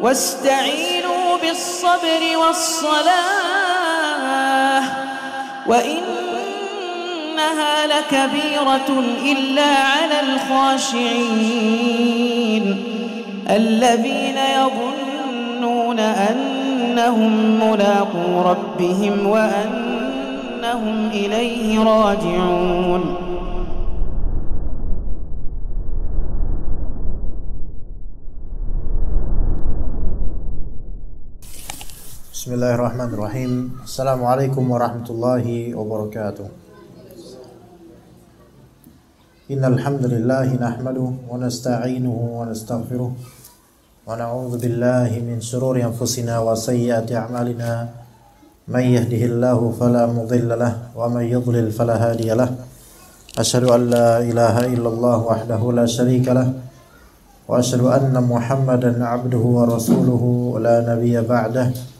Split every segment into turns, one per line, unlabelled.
واستعينوا بالصبر والصلاة وإنها لكبيرة إلا على الخاشعين الذين يظنون أنهم ملاقو ربهم وأنهم إليه راجعون.
Bismillahirrahmanirrahim. Assalamualaikum warahmatullahi wabarakatuh. Innal hamdalillah nahmaduhu wa nasta'inuhu wa nastaghfiruh wa na'udzu billahi min shururi anfusina wa sayyiati a'malina. May yahdihillahu fala mudilla lahu wa may yudlil fala hadiya lahu. Asyhadu an la ilaha illallah wahdahu la syarika lahu wa asyhadu anna Muhammadan 'abduhu wa rasuluhu la nabiyya ba'dahu.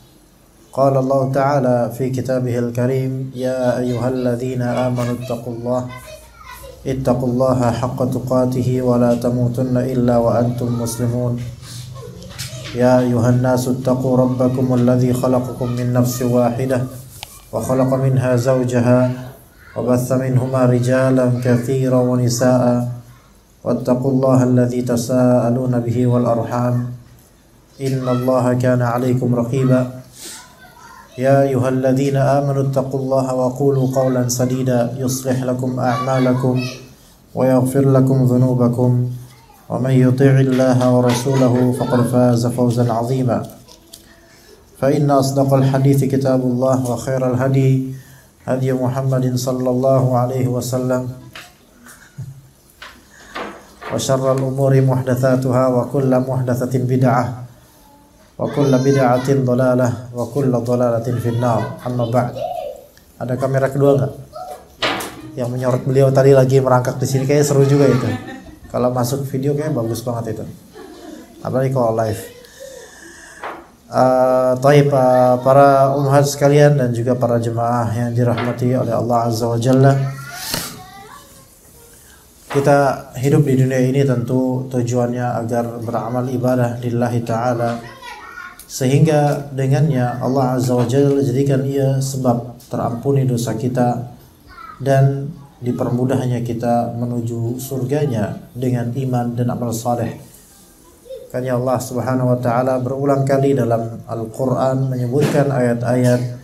قال الله تعالى في كتابه الكريم يا أيها الذين آمنوا اتقوا الله حق تقاته ولا تموتن إلا وأنتم مسلمون يا أيها الناس اتقوا ربكم الذي خلقكم من نفس واحدة وخلق منها زوجها وبث منهما رجالا كثيرا ونساء واتقوا الله الذي تساءلون به والأرحام إن الله كان عليكم رقيبا يا أيها الذين آمنوا اتقوا الله وقولوا قولا سديدا يصلح لكم أعمالكم ويغفر لكم ذنوبكم ومن يطيع الله ورسوله فقد فاز فوزا عظيما فإن أصدق الحديث كتاب الله وخير الهدي هدي محمد صلى الله عليه وسلم وشر الأمور محدثاتها وكل محدثة بدعة wa kullu bid'atin dhalalah wa kullu dhalalatin finnar. Amma ba'd. Ada kamera kedua enggak? Yang menyorot beliau tadi lagi merangkak di sini, kayaknya seru juga itu. Kalau masuk video kayaknya bagus banget itu. Apalagi kalau live. Para ummahat sekalian dan juga para jemaah yang dirahmati oleh Allah Azza wa Jalla. Kita hidup di dunia ini tentu tujuannya agar beramal ibadah lillahi ta'ala, sehingga dengannya Allah Azza wa Jalla jadikan ia sebab terampuni dosa kita dan dipermudahnya kita menuju surganya dengan iman dan amal saleh. Karena Allah Subhanahu wa taala berulang kali dalam Al-Qur'an menyebutkan ayat-ayat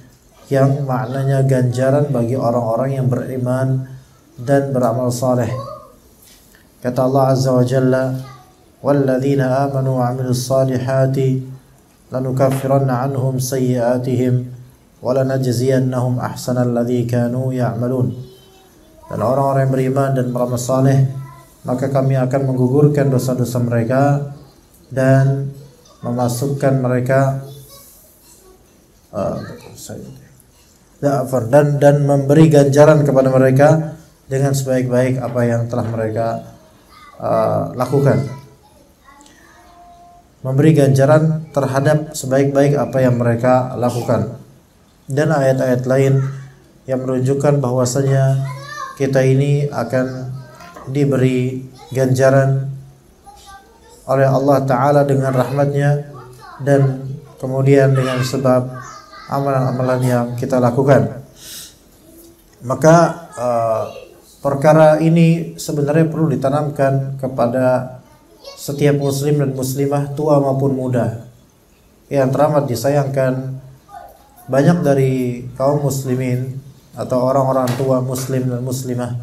yang maknanya ganjaran bagi orang-orang yang beriman dan beramal saleh. Kata Allah Azza wa Jalla, "Walladzina amanu wa 'amilus salihati lanukaffiranna 'anhum sayyi'atihim wa lanajziyannahum ahsanal ladzi kanu ya'malun." Dan orang-orang yang beriman dan beramal saleh, maka kami akan menggugurkan dosa-dosa mereka dan memasukkan mereka dan memberi ganjaran kepada mereka dengan sebaik-baik apa yang telah mereka lakukan. Memberi ganjaran terhadap sebaik-baik apa yang mereka lakukan. Dan ayat-ayat lain yang menunjukkan bahwasanya kita ini akan diberi ganjaran oleh Allah Ta'ala dengan rahmatnya dan kemudian dengan sebab amalan-amalan yang kita lakukan. Maka perkara ini sebenarnya perlu ditanamkan kepada setiap muslim dan muslimah, tua maupun muda. Yang teramat disayangkan, banyak dari kaum muslimin atau orang-orang tua muslim dan muslimah,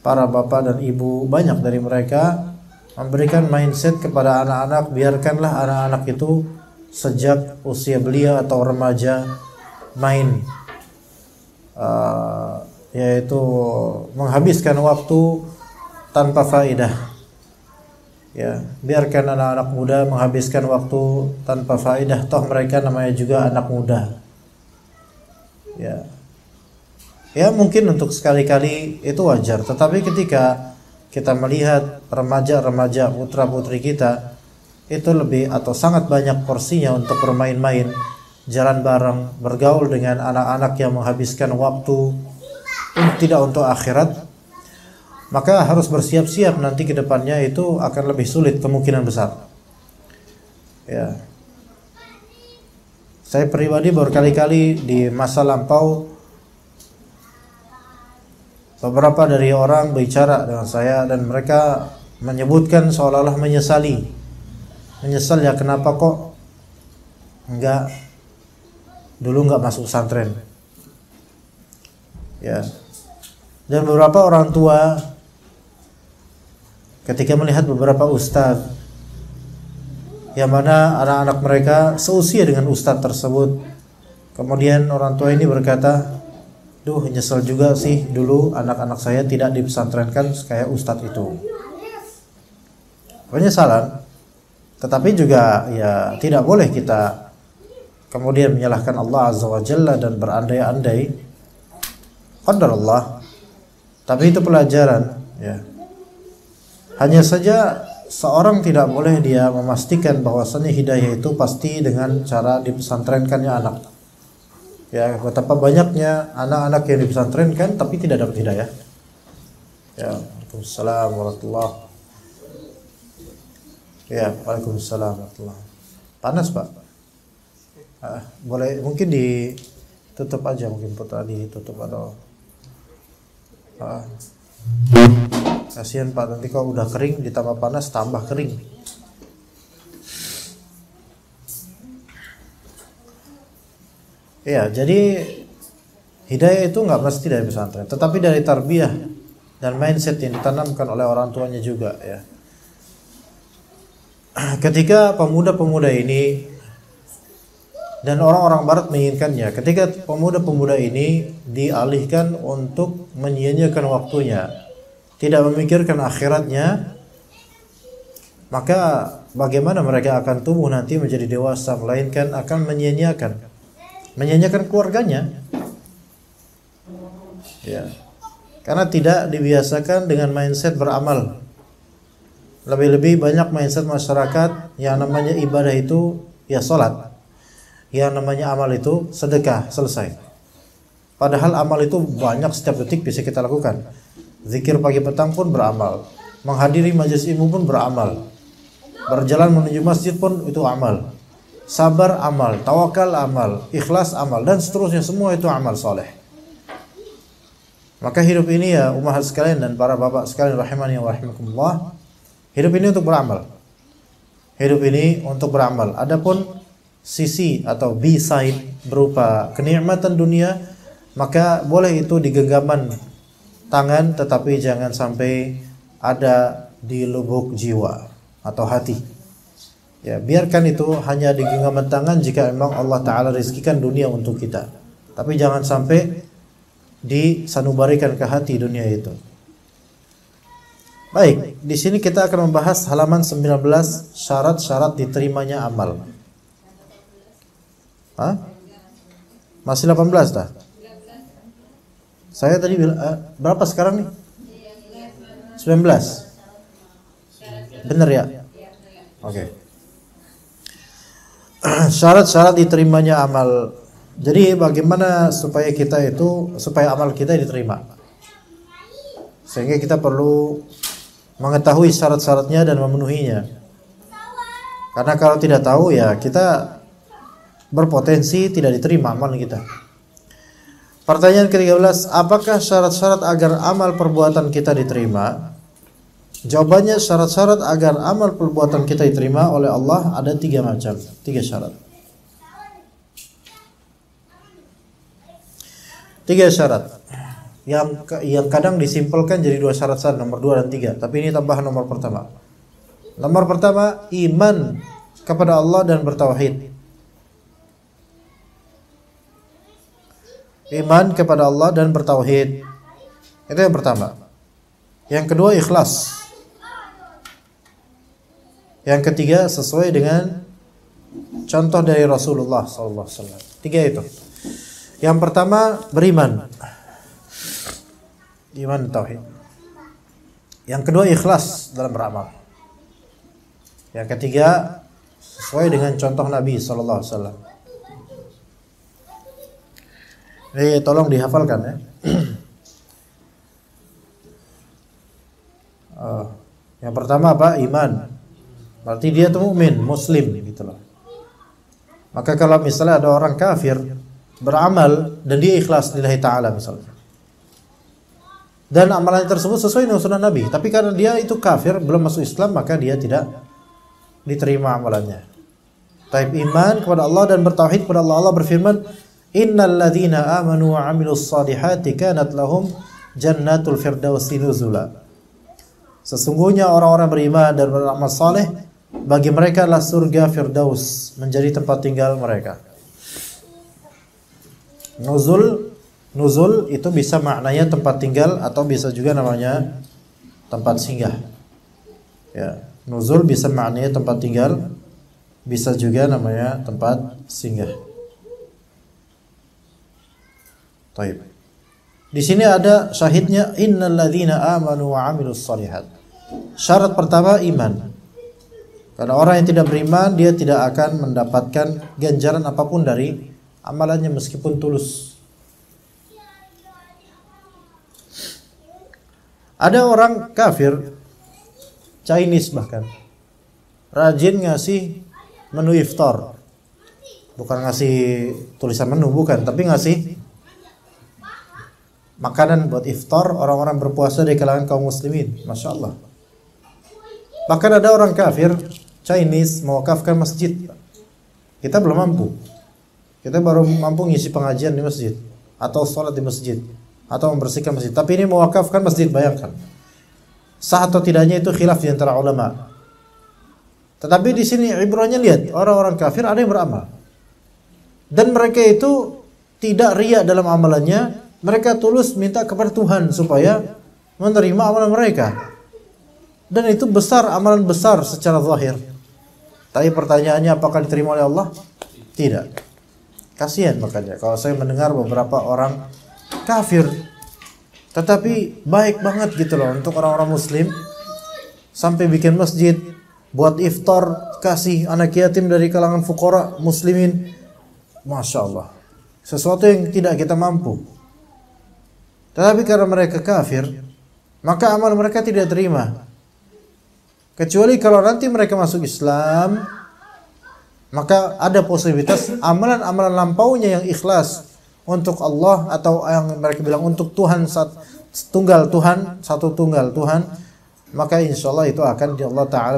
para bapak dan ibu, banyak dari mereka memberikan mindset kepada anak-anak, biarkanlah anak-anak itu sejak usia belia atau remaja main, yaitu menghabiskan waktu tanpa faedah. Ya, biarkan anak-anak muda menghabiskan waktu tanpa faedah, toh mereka namanya juga anak muda. Ya mungkin untuk sekali-kali itu wajar, tetapi ketika kita melihat remaja-remaja putra-putri kita itu lebih atau sangat banyak porsinya untuk bermain-main, jalan bareng, bergaul dengan anak-anak yang menghabiskan waktu tidak untuk akhirat, maka harus bersiap-siap nanti ke depannya itu akan lebih sulit kemungkinan besar. Ya. Saya pribadi berkali-kali di masa lampau beberapa dari orang bicara dengan saya dan mereka menyebutkan seolah-olah menyesal ya kenapa kok dulu nggak masuk pesantren. Ya. Dan beberapa orang tua ketika melihat beberapa ustadz yang mana anak-anak mereka seusia dengan ustadz tersebut, kemudian orang tua ini berkata, duh nyesel juga sih dulu anak-anak saya tidak dipesantrenkan kayak ustadz itu. Penyesalan, tetapi juga ya tidak boleh kita kemudian menyalahkan Allah Azza wa Jalla dan berandai-andai. Qadar Allah. Tapi itu pelajaran, ya. Hanya saja seorang tidak boleh dia memastikan bahwasannya hidayah itu pasti dengan cara dipesantrenkannya anak. Ya, betapa banyaknya anak-anak yang dipesantrenkan tapi tidak dapat hidayah. Ya, Waalaikumsalam warahmatullahi. Ya, Waalaikumsalam warahmatullahi. Panas, Pak. Boleh mungkin ditutup aja, mungkin putar ditutup atau kasihan Pak, nanti kalau udah kering ditambah panas tambah kering. Ya, jadi hidayah itu nggak mesti dari pesantren, tetapi dari tarbiyah dan mindset yang ditanamkan oleh orang tuanya juga, ya. Ketika pemuda-pemuda ini dan orang-orang barat menginginkannya, ketika pemuda-pemuda ini dialihkan untuk menyia-nyiakan waktunya, tidak memikirkan akhiratnya, maka bagaimana mereka akan tumbuh nanti menjadi dewasa, melainkan akan menyia-nyiakan keluarganya, ya, karena tidak dibiasakan dengan mindset beramal. Lebih-lebih banyak mindset masyarakat yang namanya ibadah itu ya sholat, yang namanya amal itu sedekah, selesai. Padahal amal itu banyak, setiap detik bisa kita lakukan. Zikir pagi petang pun beramal, menghadiri majelis ilmu pun beramal, berjalan menuju masjid pun itu amal, sabar amal, tawakal amal, ikhlas amal, dan seterusnya, semua itu amal soleh. Maka hidup ini ya ummahat sekalian dan para bapak sekalian rahimani wa rahimakumullah, hidup ini untuk beramal. Hidup ini untuk beramal. Adapun sisi atau B-side berupa kenikmatan dunia, maka boleh itu di genggaman tangan, tetapi jangan sampai ada di lubuk jiwa atau hati. Ya, biarkan itu hanya di genggaman tangan jika memang Allah Ta'ala rizkikan dunia untuk kita. Tapi jangan sampai disanubarikan ke hati dunia itu. Baik, di sini kita akan membahas halaman 19, syarat-syarat diterimanya amal. Masih 18 dah? Saya tadi bilang berapa sekarang nih? 19. Benar ya? Oke. Syarat-syarat diterimanya amal. Jadi bagaimana supaya amal kita diterima? Sehingga kita perlu mengetahui syarat-syaratnya dan memenuhinya. Karena kalau tidak tahu ya kita berpotensi tidak diterima amal kita. Pertanyaan ke-13, apakah syarat-syarat agar amal perbuatan kita diterima? Jawabannya, syarat-syarat agar amal perbuatan kita diterima oleh Allah ada 3 macam, 3 syarat. 3 syarat yang kadang disimpulkan jadi 2 syarat saja, nomor 2 dan 3. Tapi ini tambahan nomor pertama. Nomor pertama, iman kepada Allah dan bertauhid. Iman kepada Allah dan bertauhid. Itu yang pertama. Yang kedua, ikhlas. Yang ketiga, sesuai dengan contoh dari Rasulullah SAW. 3 itu. Yang pertama, beriman. Iman tauhid. Yang kedua, ikhlas dalam beramal. Yang ketiga, sesuai dengan contoh Nabi SAW. Ini tolong dihafalkan ya. Yang pertama apa? Iman. Berarti dia tuh mukmin, muslim gitu loh. Maka kalau misalnya ada orang kafir beramal dan dia ikhlas lillahi ta'ala misalnya, dan amalan tersebut sesuai dengan sunnah Nabi, tapi karena dia itu kafir, belum masuk Islam, maka dia tidak diterima amalannya. Taib iman kepada Allah dan bertauhid kepada Allah. Allah berfirman, innal ladzina amanu wa 'amilus solihati kanat lahum jannatul firdausi nuzula. Sesungguhnya orang-orang beriman dan beramal saleh, bagi mereka adalah surga Firdaus menjadi tempat tinggal mereka. Nuzul itu bisa maknanya tempat tinggal atau bisa juga namanya tempat singgah. Ya, nuzul bisa maknanya tempat tinggal, bisa juga namanya tempat singgah. Baik. Di sini ada syahidnya, innal ladzina amanu wa 'amilus shalihat. Syarat pertama iman. Karena orang yang tidak beriman, dia tidak akan mendapatkan ganjaran apapun dari amalannya meskipun tulus. Ada orang kafir, Chinese bahkan, rajin ngasih menu iftar. Bukan ngasih tulisan menu, bukan, tapi ngasih makanan buat iftar orang-orang berpuasa di kalangan kaum muslimin. Masya Allah. Bahkan ada orang kafir Chinese mewakafkan masjid. Kita belum mampu. Kita baru mampu ngisi pengajian di masjid, atau sholat di masjid, atau membersihkan masjid. Tapi ini mewakafkan masjid, bayangkan. Sah atau tidaknya itu khilaf di antara ulama. Tetapi di sini ibrahnya lihat, orang-orang kafir ada yang beramal. Dan mereka itu tidak riya dalam amalannya. Mereka tulus minta kepada Tuhan supaya menerima amalan mereka. Dan itu besar, amalan besar secara zahir. Tapi pertanyaannya, apakah diterima oleh Allah? Tidak. Kasihan makanya kalau saya mendengar beberapa orang kafir, tetapi baik banget gitu loh untuk orang-orang muslim, sampai bikin masjid, buat iftar, kasih anak yatim dari kalangan fuqara muslimin. Masya Allah. Sesuatu yang tidak kita mampu. Tetapi karena mereka kafir, maka amal mereka tidak terima. Kecuali kalau nanti mereka masuk Islam, maka ada posibilitas amalan-amalan lampaunya yang ikhlas untuk Allah, atau yang mereka bilang untuk Tuhan, tunggal Tuhan, satu tunggal Tuhan, maka insya Allah itu akan Allah Ta'ala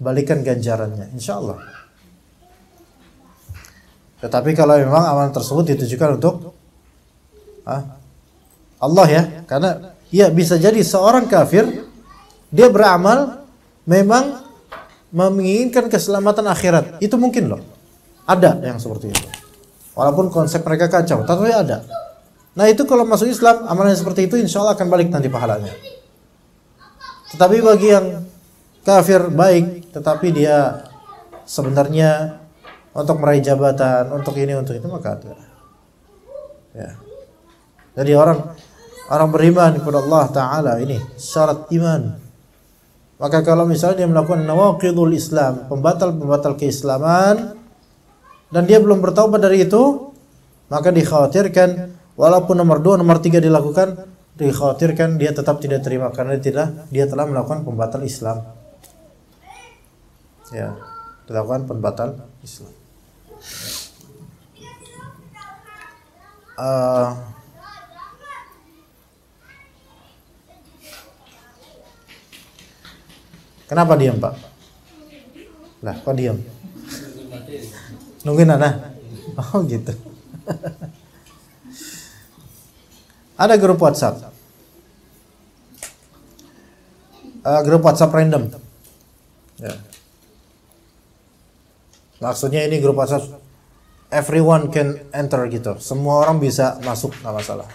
balikan ganjarannya, insya Allah. Tetapi kalau memang amalan tersebut ditujukan untuk Allah ya, karena ya bisa jadi seorang kafir dia beramal memang menginginkan keselamatan akhirat, itu mungkin loh, ada yang seperti itu. Walaupun konsep mereka kacau, tapi ada. Nah itu kalau masuk Islam, amalan seperti itu insya Allah akan balik nanti pahalanya. Tetapi bagi yang kafir baik, tetapi dia sebenarnya untuk meraih jabatan, untuk ini, untuk itu, maka ada. Ya. Jadi orang beriman kepada Allah Ta'ala ini syarat iman. Maka kalau misalnya dia melakukan nawaqidul Islam, pembatal-pembatal keislaman, dan dia belum bertaubat dari itu, maka dikhawatirkan walaupun nomor 2, nomor 3 dilakukan, dikhawatirkan dia tetap tidak terima karena dia telah melakukan pembatal Islam. Ya, dilakukan pembatal Islam. Kenapa diam, Pak? Lah, kok diam? Nungguin anak? Oh gitu. Ada grup WhatsApp. Grup WhatsApp random. Ya. Maksudnya ini grup WhatsApp everyone can enter gitu. Semua orang bisa masuk, nggak masalah.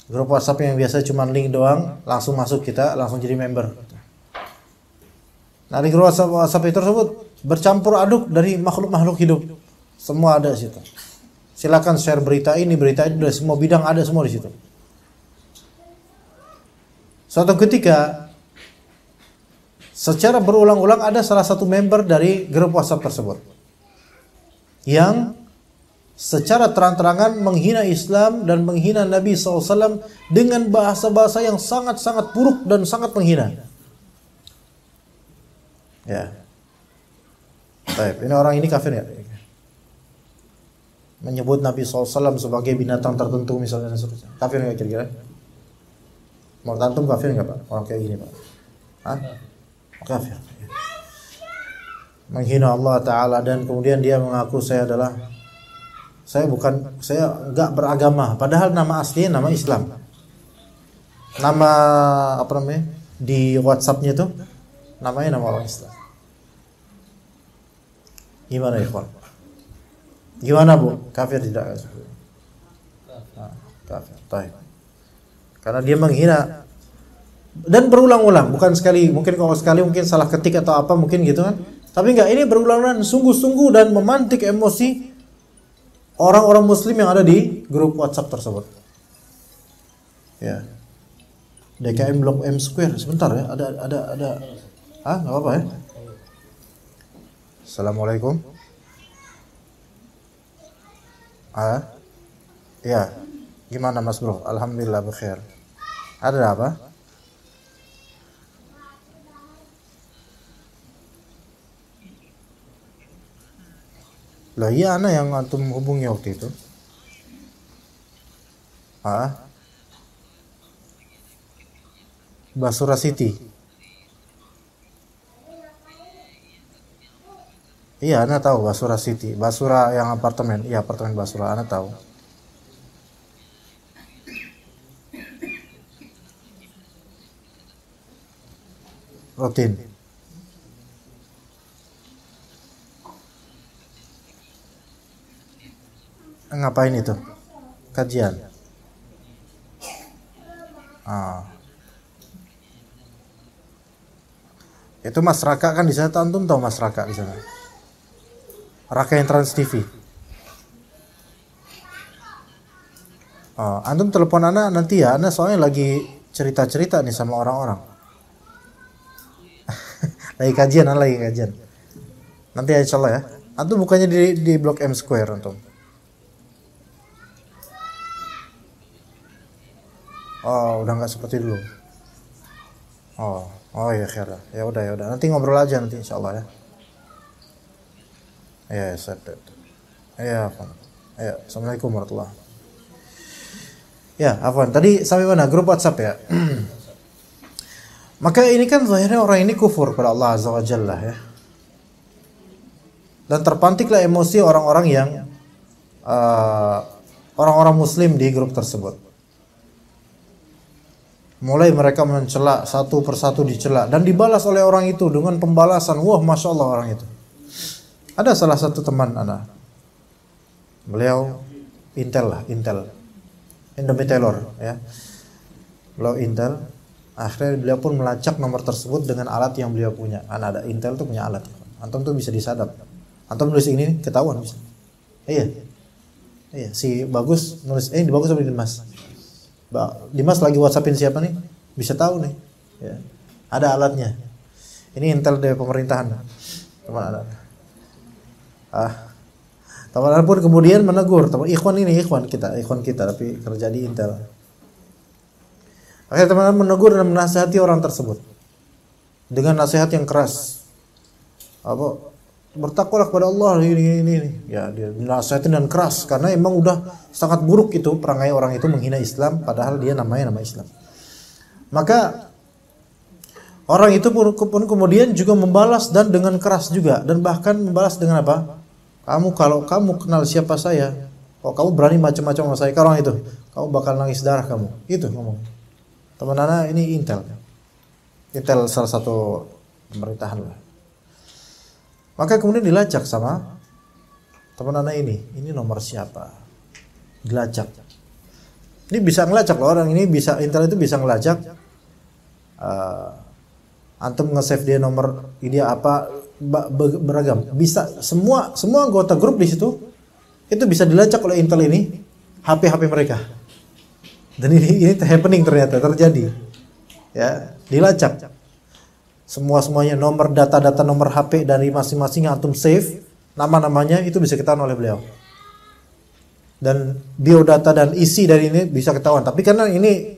Grup WhatsApp yang biasa cuma link doang, langsung masuk kita, langsung jadi member. Nah di grup WhatsApp itu tersebut bercampur aduk dari makhluk-makhluk hidup. Semua ada di situ. Silakan share berita ini, dari semua bidang ada semua di situ. Suatu ketika, secara berulang-ulang ada salah satu member dari grup WhatsApp tersebut yang secara terang-terangan menghina Islam dan menghina Nabi SAW dengan bahasa-bahasa yang sangat-sangat buruk dan sangat menghina. Ya. Baik, ini orang ini kafir ya? Menyebut Nabi SAW sebagai binatang tertentu misalnya dan seterusnya. Kafir nggak kira-kira? Menurut antum kafir nggak Pak? Orang kayak gini Pak? Hah? Kafir. Menghina Allah Ta'ala dan kemudian dia mengaku saya nggak beragama. Padahal nama aslinya nama Islam. Nama apa namanya? Di WhatsApp-nya tuh namanya nama orang Islam. Gimana ikhwan? Gimana Bu? Kafir tidak? Kafir. Baik. Karena dia menghina dan berulang-ulang, bukan sekali. Mungkin kalau sekali mungkin salah ketik atau apa mungkin gitu kan. Tapi enggak, ini berulang-ulang sungguh-sungguh dan memantik emosi orang-orang muslim yang ada di grup WhatsApp tersebut. Ya. DKM Blok M Square sebentar ya. Ada enggak apa-apa ya. Assalamualaikum. Ya. Gimana Mas Bro? Alhamdulillah bekhair. Ada apa? Lah iya ana yang antum hubungi waktu itu. Basura City. Iya, ana tahu Basura City. Basura yang apartemen. Iya, apartemen Basura, ana tahu. Rutin. Ngapain itu? Kajian. Itu Mas Raka kan di sana, antum tahu Mas Raka di sana. Raka yang Trans TV. Antum telepon ana nanti ya, ana soalnya lagi cerita-cerita nih sama orang-orang. lagi kajian. Nanti ya insyaallah ya. Antum bukannya di Blok M Square antum. Oh, udah nggak seperti dulu. Oh ya khair. Ya udah. Nanti ngobrol aja nanti insyaallah ya. Ya, sadar. Ya, afwan. Ya, assalamualaikum warahmatullahi. Ya, afwan. Tadi sampai mana? Grup WhatsApp ya. Maka ini kan zahirnya orang ini kufur pada Allah Azza wa Jalla ya. Dan terpantiklah emosi orang-orang yang orang-orang muslim di grup tersebut. Mulai mereka mencela satu persatu, dicela dan dibalas oleh orang itu dengan pembalasan. Wah, masya Allah orang itu. Ada salah satu teman anak, beliau Intel, Indomie Taylor ya. Beliau Intel, akhirnya beliau pun melacak nomor tersebut dengan alat yang beliau punya. Ada Intel tuh punya alat. Antum tuh bisa disadap. Antum nulis ini ketahuan bisa. Iya, si Bagus nulis ini Bagus sama Dimas. Dimas lagi WhatsAppin siapa nih? Bisa tahu nih. Ya. Ada alatnya. Ini Intel dari pemerintahan. Teman ada. Teman pun kemudian menegur. Ikhwan kita tapi kerja di Intel. Akhirnya teman menegur dan menasihati orang tersebut dengan nasihat yang keras. Bertakwalah kepada Allah ini. Ya, dia nasihatin dan keras karena emang udah sangat buruk itu perangai orang itu menghina Islam padahal dia namanya nama Islam. Maka orang itu pun kemudian juga membalas dan dengan keras juga dan bahkan membalas dengan apa? Kalau kamu kenal siapa saya, kamu berani macam-macam sama saya, orang itu, kamu bakal nangis darah kamu. Itu ngomong. Teman anak ini Intel salah satu pemerintahan lah. Maka kemudian dilacak sama teman anak ini nomor siapa? Dilacak. Ini bisa ngelacak loh orang ini, bisa Intel itu bisa ngelacak. Antum nge-save dia nomor dia apa beragam. Bisa semua anggota grup di situ itu bisa dilacak oleh Intel ini HP mereka. Dan ini happening ternyata terjadi. Ya, dilacak. Semuanya nomor data nomor HP dari masing-masing yang antum save, nama-namanya itu bisa ketahuan oleh beliau. Dan biodata dan isi dari ini bisa ketahuan. Tapi karena ini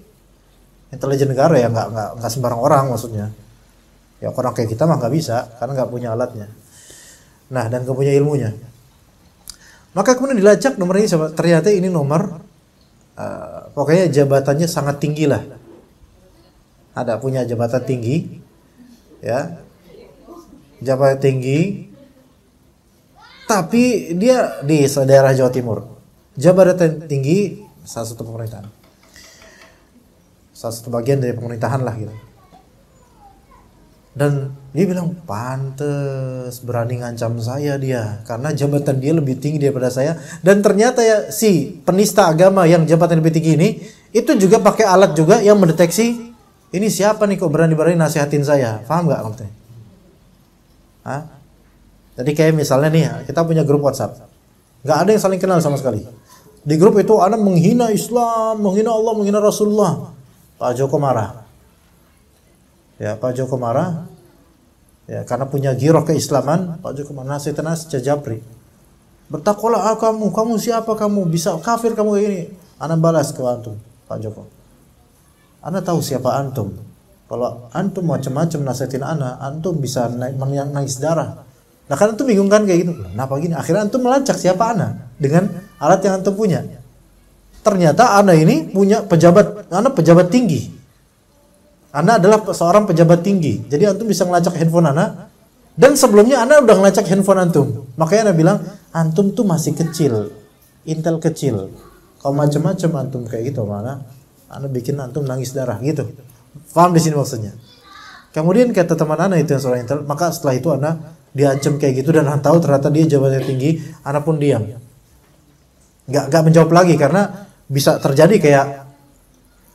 intelijen negara ya, nggak sembarang orang maksudnya. Ya orang kayak kita mah nggak bisa karena nggak punya alatnya. Nah, dan nggak punya ilmunya. Maka kemudian dilacak nomor ini, ternyata ini nomor pokoknya jabatannya sangat tinggi lah. Ada punya jabatan tinggi, ya, jabatan tinggi. Tapi dia di daerah Jawa Timur. Jabatan tinggi salah satu pemerintahan. Salah satu bagian dari pemerintahan lah gitu. Dan dia bilang, pantes berani ngancam saya dia karena jabatan dia lebih tinggi daripada saya. Dan ternyata ya si penista agama yang jabatan lebih tinggi ini itu juga pakai alat juga yang mendeteksi ini siapa nih kok berani-berani nasihatin saya. Paham nggak kamu? Hah? Jadi kayak misalnya nih, kita punya grup WhatsApp, nggak ada yang saling kenal sama sekali. Di grup itu ada menghina Islam, menghina Allah, menghina Rasulullah. Pak Joko marah. Ya, Pak Joko marah. Ya, karena punya giroh keislaman, Pak Joko marah, nasihatin Japri. Bertakwalah kamu siapa kamu? Bisa kafir kamu kayak gini. Ana balas ke antum, Pak Joko. Ana tahu siapa antum. Kalau antum macam-macam nasihatin ana, antum bisa nangis darah. Nah kan antum bingung kan kayak gitu. Kenapa gini? Akhirnya antum melacak siapa ana dengan alat yang antum punya. Ternyata ana ini punya pejabat tinggi. Ana adalah seorang pejabat tinggi. Jadi antum bisa ngelacak handphone ana. Dan sebelumnya ana udah ngelacak handphone antum. Makanya ana bilang, antum tuh masih kecil. Intel kecil. Kalau macam-macam antum kayak gitu mana? Ana bikin antum nangis darah gitu. Paham di sini maksudnya? Kemudian kata teman ana itu yang seorang intel, maka setelah itu ana diancam kayak gitu dan ana tahu ternyata dia jabatan tinggi, ana pun diam. Enggak menjawab lagi karena bisa terjadi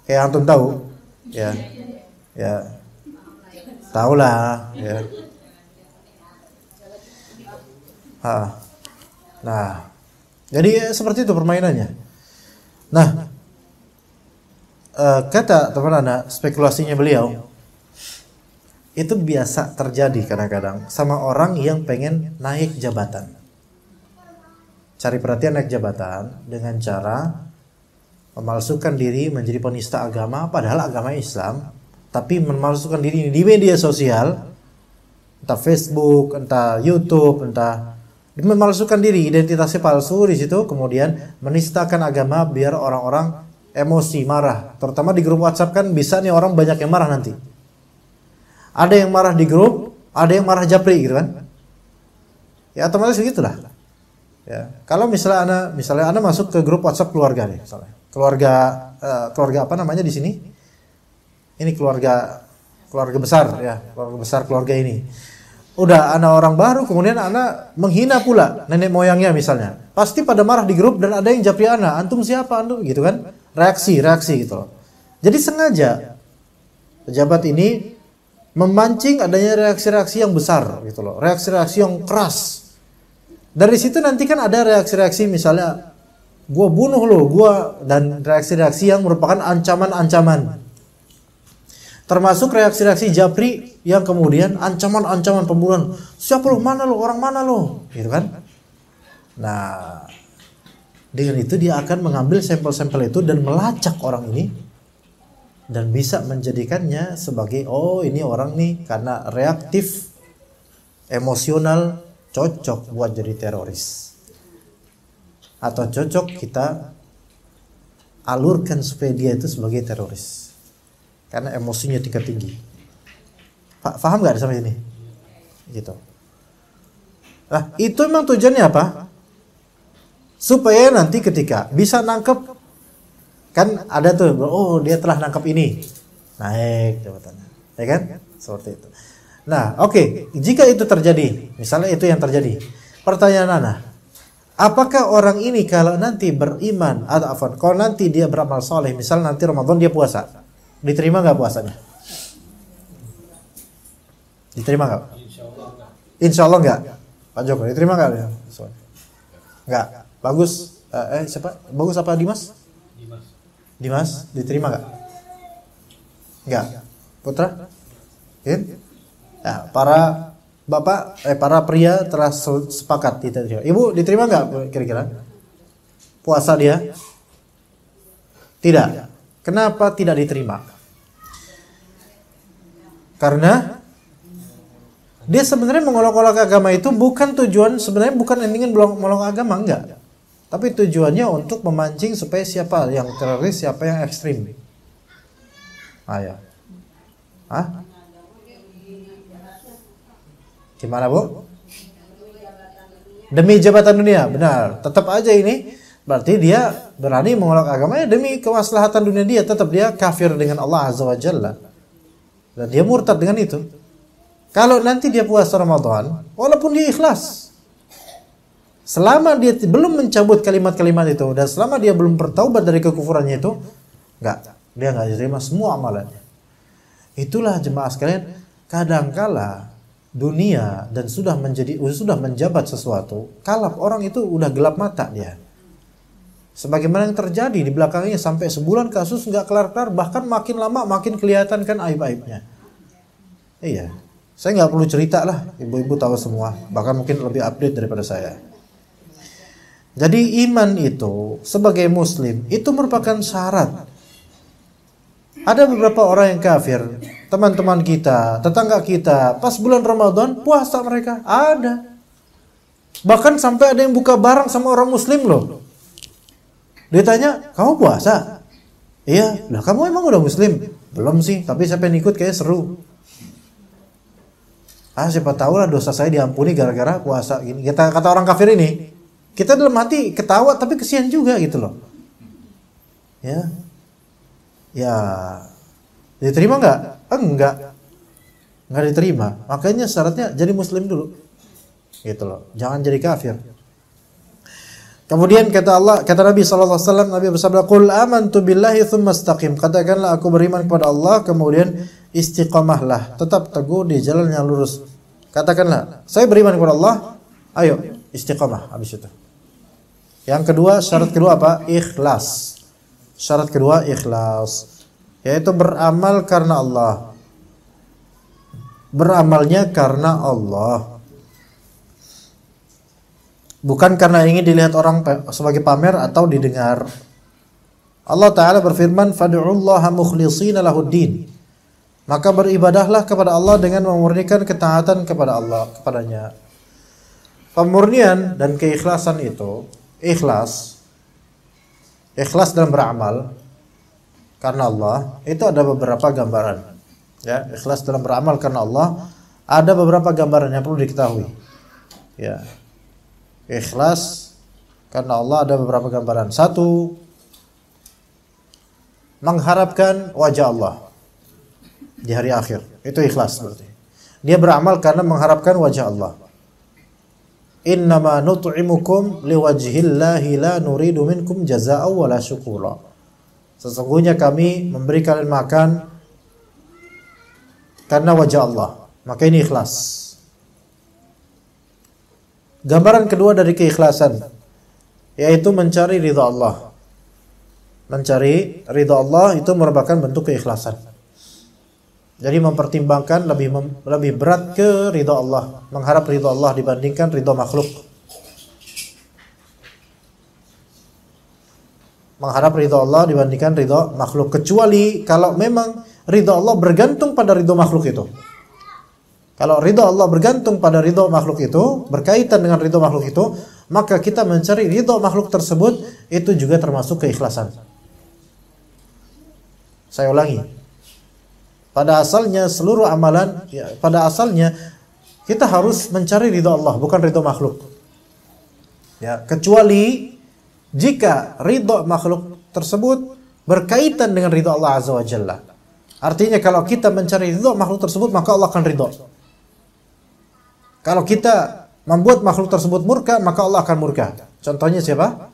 kayak antum tahu. Ya. Tahulah, ya. Nah. Jadi seperti itu permainannya. Nah, kata teman anak, spekulasinya beliau itu biasa terjadi kadang-kadang sama orang yang pengen naik jabatan. Cari perhatian naik jabatan dengan cara memalsukan diri menjadi penista agama, padahal agama Islam, tapi memalsukan diri di media sosial, entah Facebook, entah YouTube, entah memalsukan diri, identitasnya palsu di situ, kemudian menistakan agama biar orang-orang emosi, marah. Terutama di grup WhatsApp kan bisa nih orang banyak yang marah nanti. Ada yang marah di grup, ada yang marah japri gitu kan. Ya otomatis begitulah. Ya, kalau misalnya Anda masuk ke grup WhatsApp keluarga nih, misalnya. Keluarga apa namanya di sini? Ini keluarga besar ya, keluarga ini. Udah anak orang baru, kemudian anak menghina pula nenek moyangnya misalnya. Pasti pada marah di grup dan ada yang japri anak. Antum siapa antum gitu kan? Reaksi gitu loh. Jadi sengaja pejabat ini memancing adanya reaksi-reaksi yang besar gitu loh. Reaksi-reaksi yang keras. Dari situ nanti kan ada reaksi-reaksi misalnya gua bunuh lo, dan reaksi-reaksi yang merupakan ancaman-ancaman. Termasuk reaksi-reaksi japri yang kemudian ancaman-ancaman pembunuhan. Siapa lo? Mana lo? Orang mana lo? Gitu kan? Nah, dengan itu dia akan mengambil sampel-sampel itu dan melacak orang ini dan bisa menjadikannya sebagai ini orang nih karena reaktif, emosional, cocok buat jadi teroris. Atau cocok kita alurkan supaya dia itu sebagai teroris. Karena emosinya tingkat tinggi. Paham gak sampai sini? Gitu. Nah, itu memang tujuannya apa? Supaya nanti ketika bisa nangkep, kan ada tuh, dia telah nangkep ini, naik jabatannya, ya kan? Seperti itu. Nah, oke. Jika itu terjadi, misalnya itu yang terjadi, pertanyaan Ana, apakah orang ini kalau nanti beriman atau kalau nanti dia beramal soleh, misal nanti Ramadan dia puasa, diterima nggak puasanya? Diterima nggak? Insya Allah nggak. Pak Joko, diterima nggak? Nggak. Bagus. Siapa? Bagus apa Dimas? Dimas, diterima nggak? Nggak. Putra? Ya, para bapak, para pria telah sepakat diterima. Ibu diterima nggak kira-kira? Puasa dia? Tidak. Kenapa tidak diterima? Karena Dia sebenarnya mengolok-olok agama itu bukan tujuan, sebenarnya bukan ingin mengolok agama, enggak. Tapi tujuannya untuk memancing supaya siapa yang teroris, siapa yang ekstrim. Ayo. Hah? Gimana, Bu? Demi jabatan dunia, benar. Tetap aja ini berarti dia berani mengolok agamanya demi kemaslahatan dunia dia, tetap dia kafir dengan Allah Azza wa Jalla. Dan dia murtad dengan itu. Kalau nanti dia puasa Ramadan, walaupun dia ikhlas, selama dia belum mencabut kalimat-kalimat itu dan selama dia belum bertaubat dari kekufurannya itu, dia nggak diterima semua amalannya. Itulah jemaah sekalian, kadangkala dunia dan sudah menjabat sesuatu, kalap orang itu udah gelap mata dia. Sebagaimana yang terjadi di belakangnya sampai sebulan kasus nggak kelar-kelar, bahkan makin lama makin kelihatan kan aib-aibnya. Iya, saya nggak perlu cerita lah, ibu-ibu tahu semua, bahkan mungkin lebih update daripada saya. Jadi iman itu sebagai muslim itu merupakan syarat. Ada beberapa orang yang kafir, teman-teman kita, tetangga kita, pas bulan Ramadan puasa mereka, ada. Bahkan sampai ada yang buka bareng sama orang muslim loh. Dia tanya, kamu puasa? Iya, lah kamu emang udah muslim? Belum sih, tapi saya pengen ikut, kayak seru. Siapa tahu lah dosa saya diampuni gara-gara puasa gini. Kata orang kafir ini, kita dalam hati ketawa tapi kesian juga gitu loh. Ya, diterima nggak? Nggak diterima. Makanya syaratnya jadi muslim dulu, gitu loh. Jangan jadi kafir. Kemudian kata Nabi SAW, Nabi bersabda, "Qul amantu billahi tsumma istaqim." Katakanlah aku beriman kepada Allah, kemudian istiqamahlah, tetap teguh di jalan yang lurus. Katakanlah, saya beriman kepada Allah, ayo istiqamah habis itu. Yang kedua, syarat kedua apa? Ikhlas. Syarat kedua ikhlas, yaitu beramal karena Allah. Beramalnya karena Allah, bukan karena ingin dilihat orang sebagai pamer atau didengar. Allah Ta'ala berfirman, "Fad'ullaha mukhlishina lahuddin." Maka beribadahlah kepada Allah dengan memurnikan ketaatan kepada Allah, kepadanya. Pemurnian dan keikhlasan itu, ikhlas dalam beramal karena Allah, itu ada beberapa gambaran. Ya, ikhlas dalam beramal karena Allah ada beberapa gambaran yang perlu diketahui. Ya. Ikhlas karena Allah ada beberapa gambaran. Satu, mengharapkan wajah Allah di hari akhir. Itu ikhlas berarti. Dia beramal karena mengharapkan wajah Allah. Innama nut'imukum liwajhillahi la nuridu minkum jazaa'an wala syukura. Sesungguhnya kami memberi kalian makan karena wajah Allah. Maka ini ikhlas. Gambaran kedua dari keikhlasan, yaitu mencari ridha Allah. Mencari ridha Allah itu merupakan bentuk keikhlasan. Jadi mempertimbangkan lebih berat ke ridha Allah, mengharap ridha Allah dibandingkan ridha makhluk. Mengharap ridha Allah dibandingkan ridha makhluk, kecuali kalau memang ridha Allah bergantung pada ridha makhluk itu. Kalau ridha Allah bergantung pada ridha makhluk itu, berkaitan dengan ridha makhluk itu, maka kita mencari ridha makhluk tersebut itu juga termasuk keikhlasan. Saya ulangi. Pada asalnya seluruh amalan, pada asalnya kita harus mencari ridha Allah, bukan ridha makhluk. Ya, kecuali jika ridha makhluk tersebut berkaitan dengan ridha Allah Azza wa Jalla. Artinya kalau kita mencari ridha makhluk tersebut, maka Allah akan ridha. Kalau kita membuat makhluk tersebut murka, maka Allah akan murka. Contohnya siapa?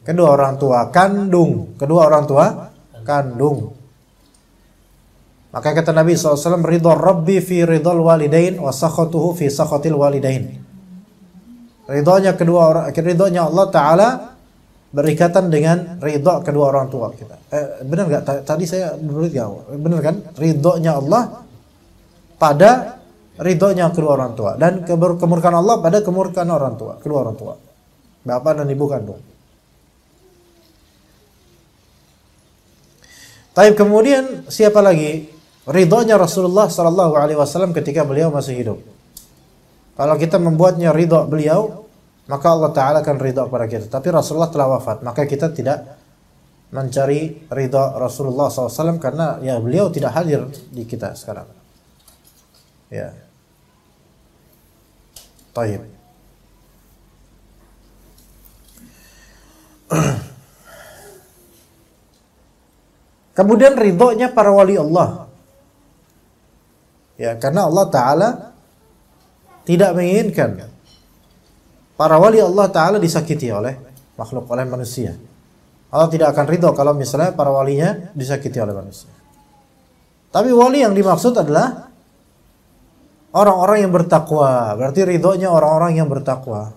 Kedua orang tua kandung. Maka kata Nabi SAW, ridha Rabbi fi ridhal walidain wa sakhatuhu fi sakhatil walidain. Ridhonya Allah Ta'ala berikatan dengan ridha kedua orang tua kita. Benar nggak? Tadi saya benar nggak? Benar kan? Ridhonya Allah pada ridhonya kedua orang tua, dan kemurkaan Allah pada kemurkaan orang tua, kedua orang tua, bapak dan ibu kandung. Taib, kemudian siapa lagi? Ridhonya Rasulullah sallallahu alaihi wasallam ketika beliau masih hidup. Kalau kita membuatnya ridho beliau, maka Allah Ta'ala akan ridho kepada kita. Tapi Rasulullah telah wafat, maka kita tidak mencari ridho Rasulullah SAW karena ya beliau tidak hadir di kita sekarang. Ya. Taib. Kemudian ridhonya para wali Allah. Ya, karena Allah Ta'ala tidak menginginkan para wali Allah Ta'ala disakiti oleh makhluk, oleh manusia. Allah tidak akan ridho kalau misalnya para walinya disakiti oleh manusia. Tapi wali yang dimaksud adalah orang-orang yang bertakwa. Berarti ridhonya orang-orang yang bertakwa.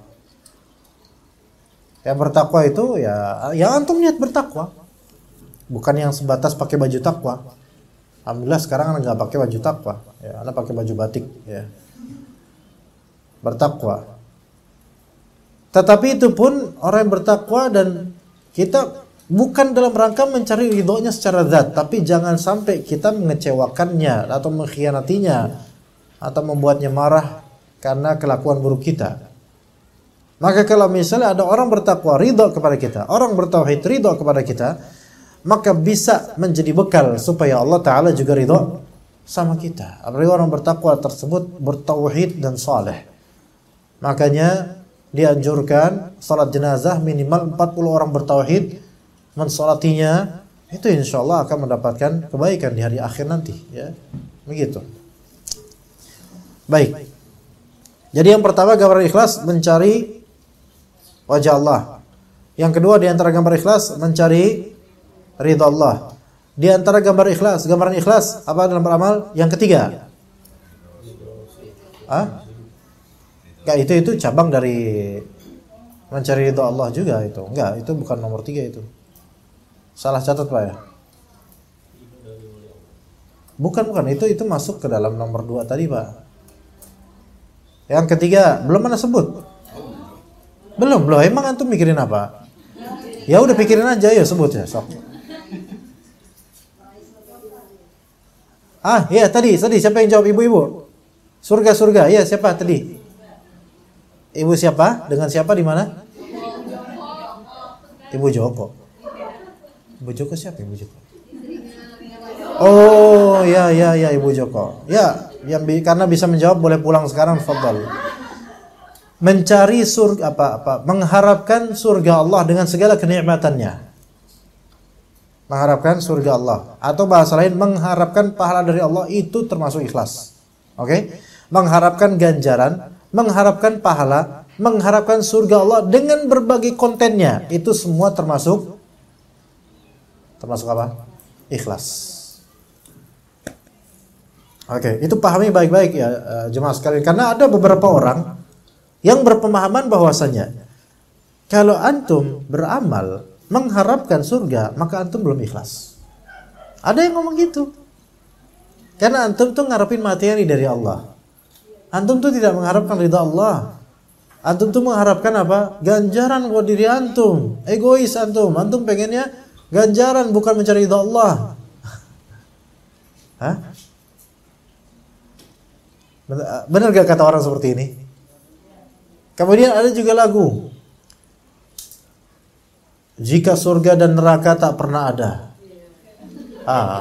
Yang bertakwa itu ya yang antum niat bertakwa. Bukan yang sebatas pakai baju takwa. Alhamdulillah sekarang anak nggak pakai baju takwa. Ya, anak pakai baju batik. Ya. Bertakwa. Tetapi itu pun orang yang bertakwa dan kita bukan dalam rangka mencari ridhonya secara zat, tapi jangan sampai kita mengecewakannya atau mengkhianatinya atau membuatnya marah karena kelakuan buruk kita. Maka kalau misalnya ada orang bertakwa ridho kepada kita, orang bertauhid ridho kepada kita, maka bisa menjadi bekal supaya Allah Ta'ala juga ridho sama kita. Apalagi orang bertakwa tersebut bertauhid dan saleh. Makanya dianjurkan salat jenazah minimal 40 orang bertauhid mensolatinya, itu insya Allah akan mendapatkan kebaikan di hari akhir nanti, ya. Begitu. Baik. Jadi yang pertama gambar ikhlas mencari wajah Allah. Yang kedua di antara gambar ikhlas mencari ridha Allah. Di antara gambaran ikhlas apa dalam beramal? Yang ketiga. Enggak, itu cabang dari mencari ridha Allah juga itu. Enggak, itu bukan nomor 3 itu. Salah catat Pak ya. Bukan, itu masuk ke dalam nomor 2 tadi Pak. Yang ketiga, belum mana sebut? Belum. Emang antum mikirin apa? Ya udah pikirin aja ya, sebut ya, sok. Iya tadi siapa yang jawab? Ibu-ibu. Surga. Iya, siapa tadi? Ibu siapa? Dengan siapa di mana? Ibu Joko. Ibu Joko siapa Ibu Joko? Oh, ya Ibu Joko. Ya, karena bisa menjawab boleh pulang sekarang, fadhal. Mencari surga mengharapkan surga Allah dengan segala kenikmatannya. Mengharapkan surga Allah, atau bahasa lain mengharapkan pahala dari Allah, itu termasuk ikhlas. Oke? Mengharapkan ganjaran, mengharapkan pahala, mengharapkan surga Allah dengan berbagai kontennya, itu semua termasuk apa? Ikhlas. Oke, itu pahami baik-baik ya jemaah sekalian, karena ada beberapa orang yang berpemahaman bahwasanya kalau antum beramal mengharapkan surga, maka antum belum ikhlas. Ada yang ngomong gitu. Karena antum tuh ngarepin materi dari Allah. Antum tuh tidak mengharapkan ridha Allah. Antum tuh mengharapkan apa? Ganjaran buat diri antum. Egois antum. Antum pengennya ganjaran, bukan mencari ridha Allah. Hah? Benar gak kata orang seperti ini? Kemudian ada juga lagu, jika surga dan neraka tak pernah ada.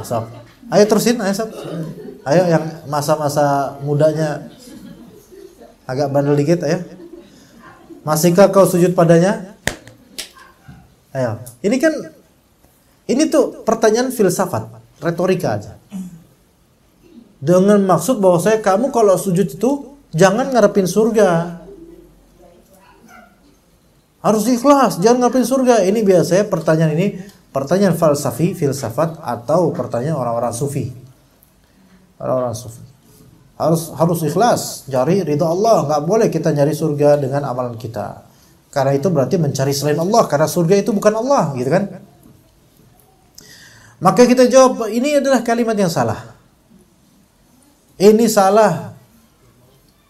Sok. Ayo terusin, sok. Ayo yang masa-masa mudanya agak bandel dikit, ayo. Masihkah kau sujud padanya? Ayo. Ini tuh pertanyaan filsafat, retorika aja. Dengan maksud bahwa kamu kalau sujud itu jangan ngarepin surga. Harus ikhlas, jangan ngarepin surga. Ini biasanya pertanyaan filsafat atau pertanyaan orang-orang sufi. Orang-orang sufi. Harus ikhlas, cari ridha Allah. Nggak boleh kita nyari surga dengan amalan kita. Karena itu berarti mencari selain Allah, karena surga itu bukan Allah, gitu kan? Maka kita jawab, ini adalah kalimat yang salah. Ini salah.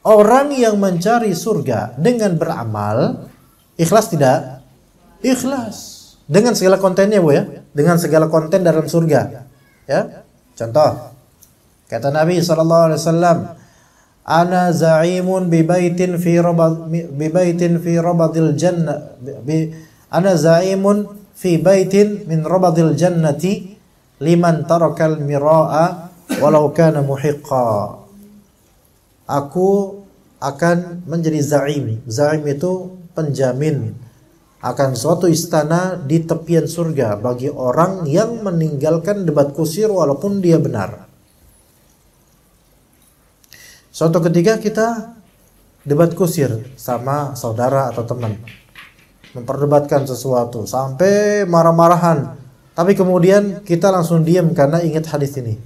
Orang yang mencari surga dengan beramal, ikhlas tidak? Ikhlas. Dengan segala kontennya, Bu ya. Dengan segala konten dalam surga. Ya. Contoh. Kata Nabi SAW, ana za'imun bi baitin fi rabadil jannah ana za'imun fi baitin min rabadil jannati liman tarakal mira'a walau kana muhiqqa. Aku akan menjadi za'im. Za'im itu penjamin akan suatu istana di tepian surga bagi orang yang meninggalkan debat kusir walaupun dia benar. Suatu ketika kita debat kusir sama saudara atau teman, memperdebatkan sesuatu sampai marah-marahan, tapi kemudian kita langsung diam karena ingat hadis ini.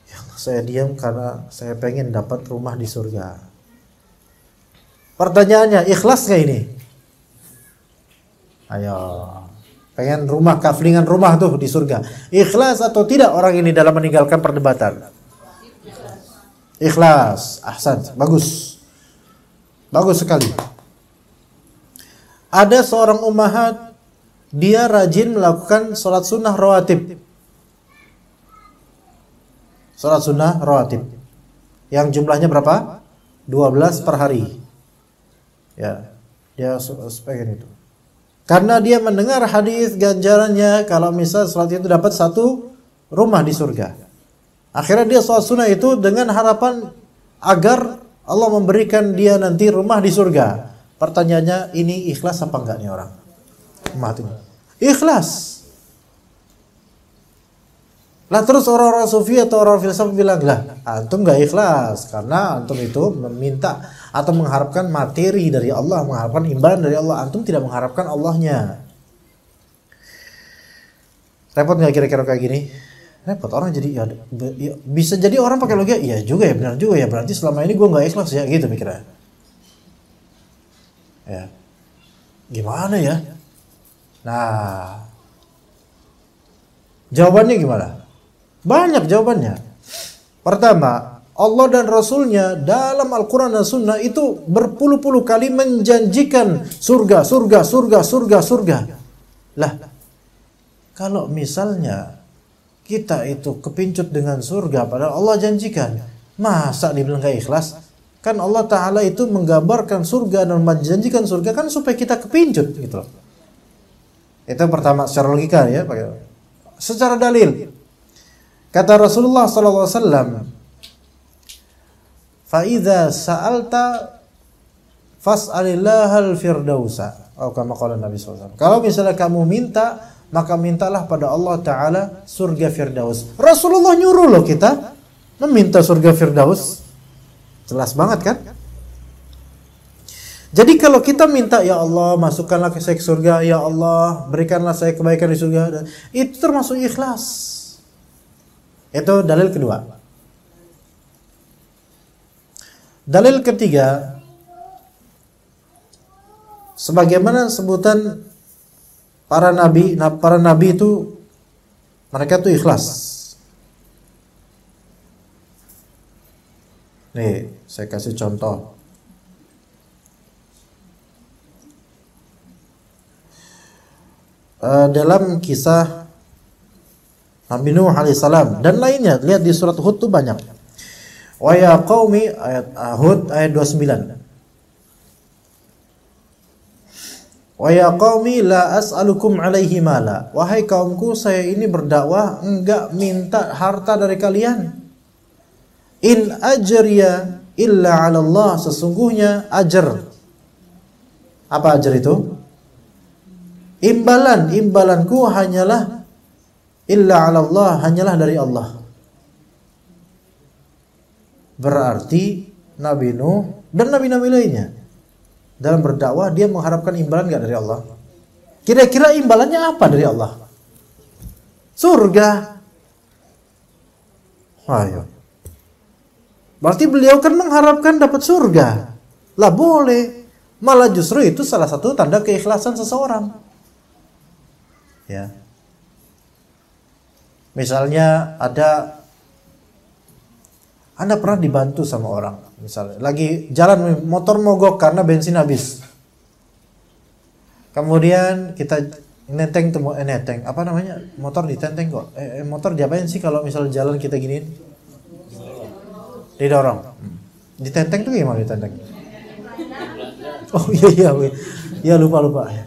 Ya Allah, saya diam karena saya pengen dapat rumah di surga. Pertanyaannya, ikhlas gak ini? Ayo, pengen rumah, kaflingan rumah tuh di surga. Ikhlas atau tidak orang ini dalam meninggalkan perdebatan? Ikhlas. Ahsan, bagus. Bagus sekali. Ada seorang ummahat, dia rajin melakukan sholat sunnah rawatib. Sholat sunnah rawatib yang jumlahnya berapa? 12 per hari. Ya, dia pengen itu. Karena dia mendengar hadis ganjarannya kalau misal sholat itu dapat satu rumah di surga. Akhirnya dia sholat sunnah itu dengan harapan agar Allah memberikan dia nanti rumah di surga. Pertanyaannya, ini ikhlas apa enggak nih orang? Mati. Ikhlas. Lah terus orang-orang sufi atau orang filsafat bilang, lah antum enggak ikhlas karena antum itu meminta atau mengharapkan materi dari Allah, mengharapkan imbalan dari Allah. Antum tidak mengharapkan Allahnya. Repot enggak kira-kira kayak gini? Repot, orang jadi ya, bisa jadi orang pakai logika, iya juga ya, benar juga ya, berarti selama ini gue nggak ikhlas ya, gitu mikirnya. Ya, gimana ya? Nah, jawabannya gimana? Banyak jawabannya. Pertama, Allah dan Rasulnya dalam Al-Quran dan Sunnah itu berpuluh-puluh kali menjanjikan surga, surga, surga, surga, surga. Lah, kalau misalnya kita itu kepincut dengan surga padahal Allah janjikan, masa dibilang gak ikhlas? Kan Allah Ta'ala itu menggambarkan surga dan menjanjikan surga kan supaya kita kepincut gitu loh. Itu pertama secara logika ya. Secara dalil, kata Rasulullah SAW, فَإِذَا سَأَلْتَ فَاسْأَلِلَّهَ الْفِرْدَوْسَ. Kama qala Nabi SAW. Kalau misalnya kamu minta, maka mintalah pada Allah Ta'ala surga Firdaus. Rasulullah nyuruh loh kita meminta surga Firdaus. Jelas banget kan? Jadi kalau kita minta, ya Allah masukkanlah saya ke surga, ya Allah berikanlah saya kebaikan di surga, itu termasuk ikhlas. Itu dalil kedua. Dalil ketiga, sebagaimana sebutan para nabi itu mereka tuh ikhlas. Nih, saya kasih contoh. Dalam kisah Nabi Nuh alaihissalam dan lainnya, lihat di surat Hud tuh banyak. Wa ya qaumi, ayat Hud ayat 29. Wa ya qaumi la as'alukum alaihi mala. Wahai kaumku, saya ini berdakwah enggak minta harta dari kalian. In ajriya illa 'ala Allah. Sesungguhnya ajar. Apa ajar itu? Imbalanku hanyalah illa 'ala Allah, hanyalah dari Allah. Berarti Nabi Nuh dan nabi-nabi lainnya dalam berdakwah dia mengharapkan imbalan enggak dari Allah? Kira-kira imbalannya apa dari Allah? Surga. Ayo. Berarti beliau kan mengharapkan dapat surga. Lah boleh. Malah justru itu salah satu tanda keikhlasan seseorang. Ya. Misalnya Anda pernah dibantu sama orang, misalnya lagi jalan motor mogok karena bensin habis. Kemudian kita neteng, apa namanya? Motor ditenteng kok. Motor diapain sih kalau misalnya jalan kita giniin? Didorong. Ditenteng tuh gimana ditenteng? Oh iya. Ya lupa ya.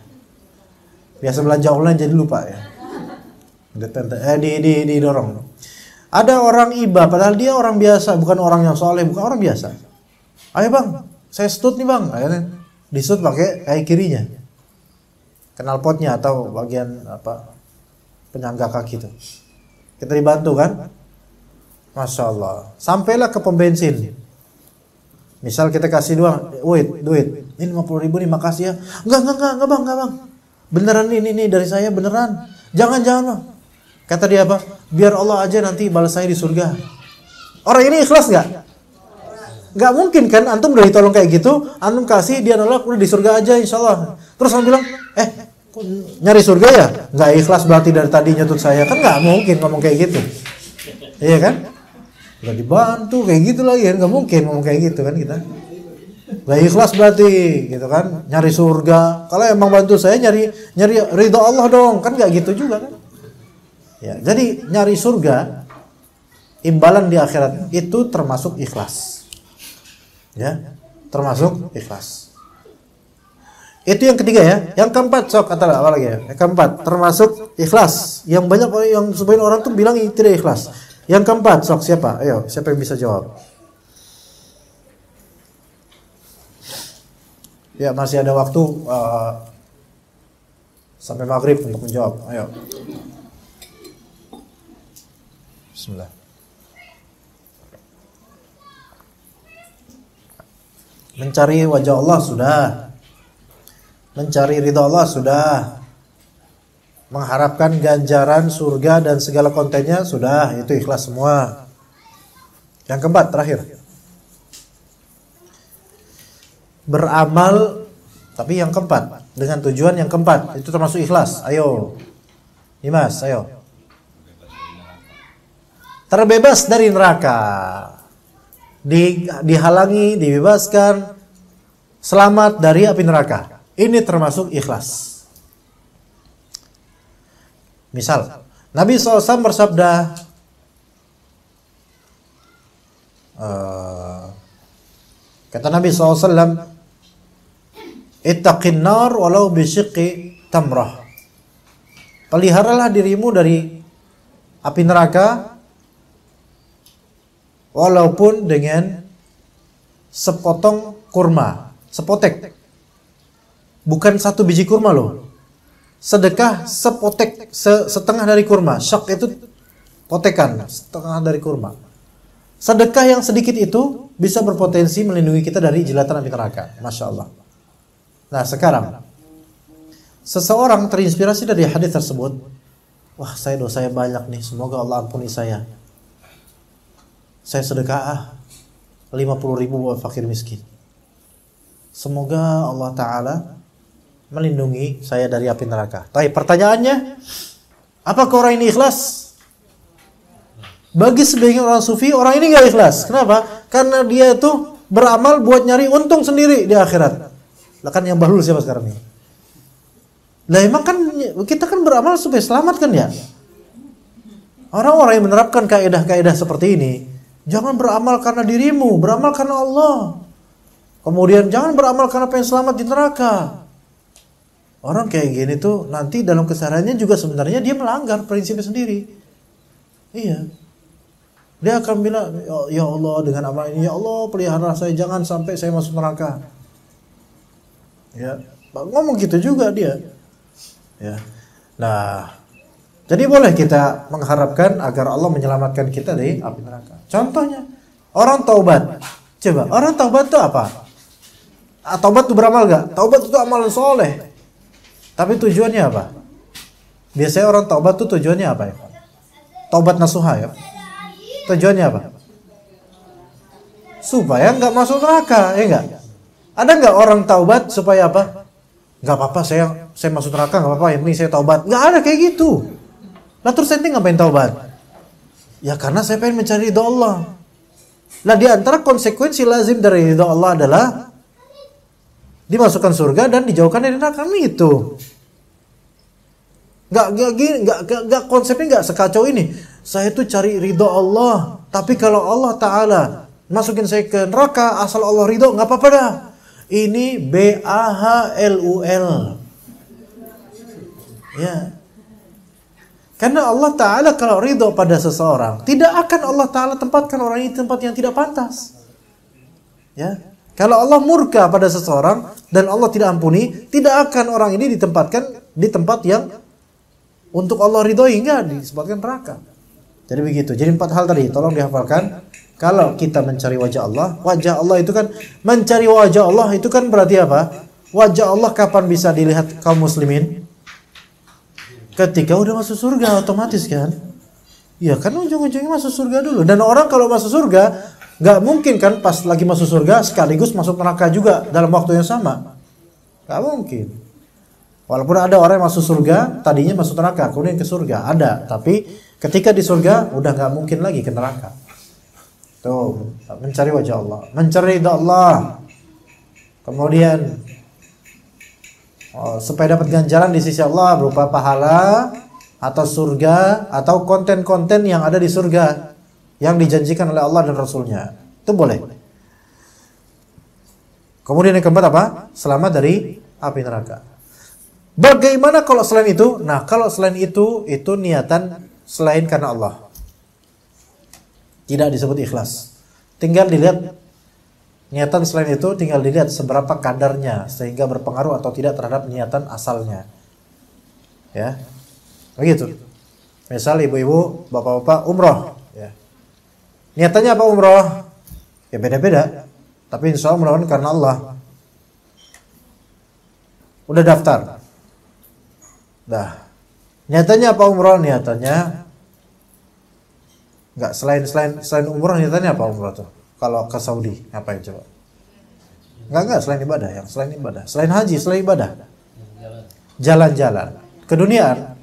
Biasa belanja online jadi lupa ya. Ditenteng, didorong. Ada orang iba, padahal dia orang biasa, bukan orang yang soleh, bukan orang biasa. Ayo bang, saya stut nih bang. Akhirnya disut pakai kaki kirinya, knalpotnya atau bagian penyangga kaki itu. Kita dibantu kan? Masya Allah. Sampailah ke pom bensin. Misal kita kasih duit. Ini 50.000 nih, makasih ya. Enggak bang. Beneran ini dari saya beneran. Jangan bang. Kata dia apa? Biar Allah aja nanti balas saya di surga. Orang ini ikhlas nggak? Nggak mungkin kan? Antum udah ditolong kayak gitu, antum kasih, dia nolak, udah di surga aja insya Allah. Terus antum bilang, nyari surga ya? Nggak ikhlas berarti dari tadi nyetut saya. Kan nggak mungkin ngomong kayak gitu. Iya kan? Udah dibantu kayak gitu lagi kan? Nggak mungkin ngomong kayak gitu kan kita. Nggak ikhlas berarti gitu kan? Nyari surga. Kalau emang bantu saya nyari ridho Allah dong. Kan nggak gitu juga kan? Ya, jadi nyari surga, imbalan di akhirat itu termasuk ikhlas. Ya, termasuk ikhlas. Itu yang ketiga ya. Yang keempat, sok kata apa lagi ya? Yang keempat termasuk ikhlas. Yang banyak yang sebagian orang tuh bilang tidak ikhlas. Yang keempat, sok siapa? Ayo, siapa yang bisa jawab? Ya, masih ada waktu sampai maghrib untuk menjawab. Ayo. Bismillah. Mencari wajah Allah sudah. Mencari ridha Allah sudah. Mengharapkan ganjaran surga dan segala kontennya sudah. Itu ikhlas semua. Yang keempat, terakhir. Beramal, tapi yang keempat, dengan tujuan yang keempat, itu termasuk ikhlas. Ayo Dimas, ayo. Terbebas dari neraka, dihalangi, dibebaskan, selamat dari api neraka. Ini termasuk ikhlas. Misal Nabi SAW bersabda, kata Nabi SAW, ittaqin nar walau bisyiqqi tamrah. Peliharalah dirimu dari api neraka walaupun dengan sepotong kurma, sepotek. Bukan satu biji kurma loh. Sedekah sepotek, setengah dari kurma. Syak itu potekan, setengah dari kurma. Sedekah yang sedikit itu bisa berpotensi melindungi kita dari jilatan api neraka. Masya Allah. Nah sekarang, seseorang terinspirasi dari hadis tersebut. Wah, dosa banyak nih, semoga Allah ampuni saya. Saya sedekah 50.000 buat fakir miskin. Semoga Allah Ta'ala melindungi saya dari api neraka. Tapi pertanyaannya, apakah orang ini ikhlas? Bagi sebagian orang sufi, orang ini gak ikhlas. Kenapa? Karena dia itu beramal buat nyari untung sendiri di akhirat. Lah kan yang bahlul siapa sekarang ini? Lah emang kan kita kan beramal supaya selamat kan ya? Orang-orang yang menerapkan kaidah-kaidah seperti ini, jangan beramal karena dirimu, beramal karena Allah. Kemudian jangan beramal karena pengen selamat di neraka. Orang kayak gini tuh nanti dalam kesehariannya juga sebenarnya dia melanggar prinsipnya sendiri. Iya. Dia akan bilang, ya Allah dengan amal ini, ya Allah pelihara saya jangan sampai saya masuk neraka. Ya, ngomong gitu juga dia. Ya. Nah, jadi boleh kita mengharapkan agar Allah menyelamatkan kita dari api neraka. Contohnya, orang taubat. Coba, orang taubat itu apa? Taubat itu beramal gak? Taubat itu amalan soleh. Tapi tujuannya apa? Biasanya orang taubat itu tujuannya apa ya? Taubat nasuha ya. Tujuannya apa? Supaya nggak masuk neraka, ya nggak? Ada nggak orang taubat supaya apa? Nggak apa-apa, saya masuk neraka nggak apa-apa, yang penting saya taubat. Nggak ada kayak gitu. Lah terus saya ngapain taubat? Ya karena saya pengen mencari ridha Allah. Nah di antara konsekuensi lazim dari ridha Allah adalah dimasukkan surga dan dijauhkan dari neraka. Itu. Nggak konsepnya nggak sekacau ini. Saya tuh cari ridha Allah, tapi kalau Allah Ta'ala masukin saya ke neraka asal Allah ridho, nggak apa-apa dah. Ini BAHLUL. Ya. Karena Allah Ta'ala kalau ridho pada seseorang, tidak akan Allah Ta'ala tempatkan orang ini di tempat yang tidak pantas. Ya. Kalau Allah murka pada seseorang dan Allah tidak ampuni, tidak akan orang ini ditempatkan di tempat yang untuk Allah ridhoi, enggak, disebabkan neraka. Jadi begitu. Jadi 4 hal tadi tolong dihafalkan. Kalau kita mencari wajah Allah itu kan, mencari wajah Allah itu kan berarti apa? Wajah Allah kapan bisa dilihat kaum muslimin? Ketika udah masuk surga otomatis kan? Ya kan ujung-ujungnya masuk surga dulu. Dan orang kalau masuk surga nggak mungkin kan pas lagi masuk surga sekaligus masuk neraka juga dalam waktu yang sama. Nggak mungkin. Walaupun ada orang yang masuk surga tadinya masuk neraka kemudian ke surga, ada. Tapi ketika di surga udah nggak mungkin lagi ke neraka. Tuh, mencari wajah Allah, mencari ridha Allah. Kemudian supaya dapat ganjaran di sisi Allah berupa pahala atau surga atau konten-konten yang ada di surga yang dijanjikan oleh Allah dan Rasulnya, itu boleh. Kemudian yang keempat apa? Selamat dari api neraka. Bagaimana kalau selain itu? Nah, kalau selain itu niatan selain karena Allah, tidak disebut ikhlas. Tinggal dilihat niatan selain itu, tinggal dilihat seberapa kadarnya sehingga berpengaruh atau tidak terhadap niatan asalnya. Ya. Begitu. Misal ibu-ibu, bapak-bapak umroh, ya. Niatannya apa umroh? Ya beda-beda. Tapi insya Allah mudah-mudahan karena Allah. Udah daftar. Dah. Niatannya apa umroh? Niatannya enggak, selain umroh niatannya apa umroh tuh? Kalau ke Saudi, ngapain coba? Enggak, selain ibadah, yang selain ibadah. Selain haji, selain ibadah. Jalan-jalan. Keduniaan.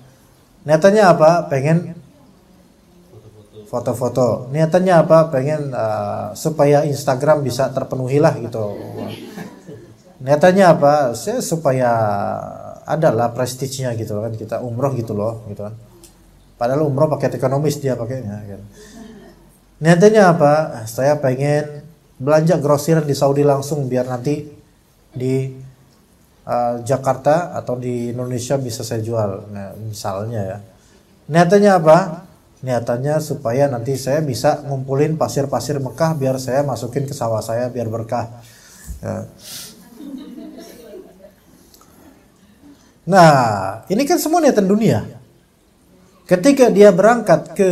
Niatannya apa? Pengen foto-foto. Niatannya apa? Pengen supaya Instagram bisa terpenuhi lah gitu. Niatannya apa? Supaya adalah prestisnya gitu kan, kita umroh gitu loh, gitu kan. Padahal umroh paket ekonomis dia pakainya gitu. Niatannya apa? Saya pengen belanja grosiran di Saudi langsung biar nanti di Jakarta atau di Indonesia bisa saya jual. Nah, misalnya ya. Niatannya apa? Niatannya supaya nanti saya bisa ngumpulin pasir-pasir Mekah biar saya masukin ke sawah saya biar berkah. Ya. Nah, ini kan semua niatan dunia. Ketika dia berangkat ke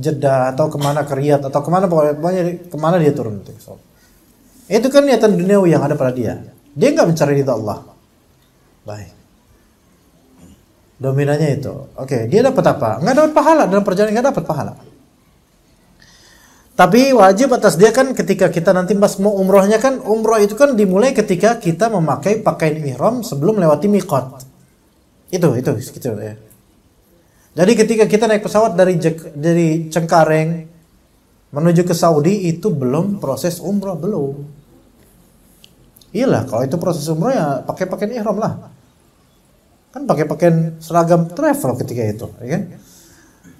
Jeddah atau kemana, ke Riyadh atau kemana, pokoknya kemana dia turun itu kan niatan duniawi yang ada pada dia. Dia nggak mencari ridha Allah. Baik. Dominannya itu. Oke, dia dapat apa? Nggak dapat pahala dalam perjalanan, nggak dapat pahala. Tapi wajib atas dia kan ketika kita nanti pas mau umrohnya kan, umroh itu kan dimulai ketika kita memakai pakaian ihram sebelum melewati miqat. Itu gitu ya. Jadi ketika kita naik pesawat dari Cengkareng menuju ke Saudi itu belum proses umroh, belum. Iyalah, kalau itu proses umroh ya pakai pakaian ihram lah. Kan pakai pakaian seragam travel ketika itu, ya kan?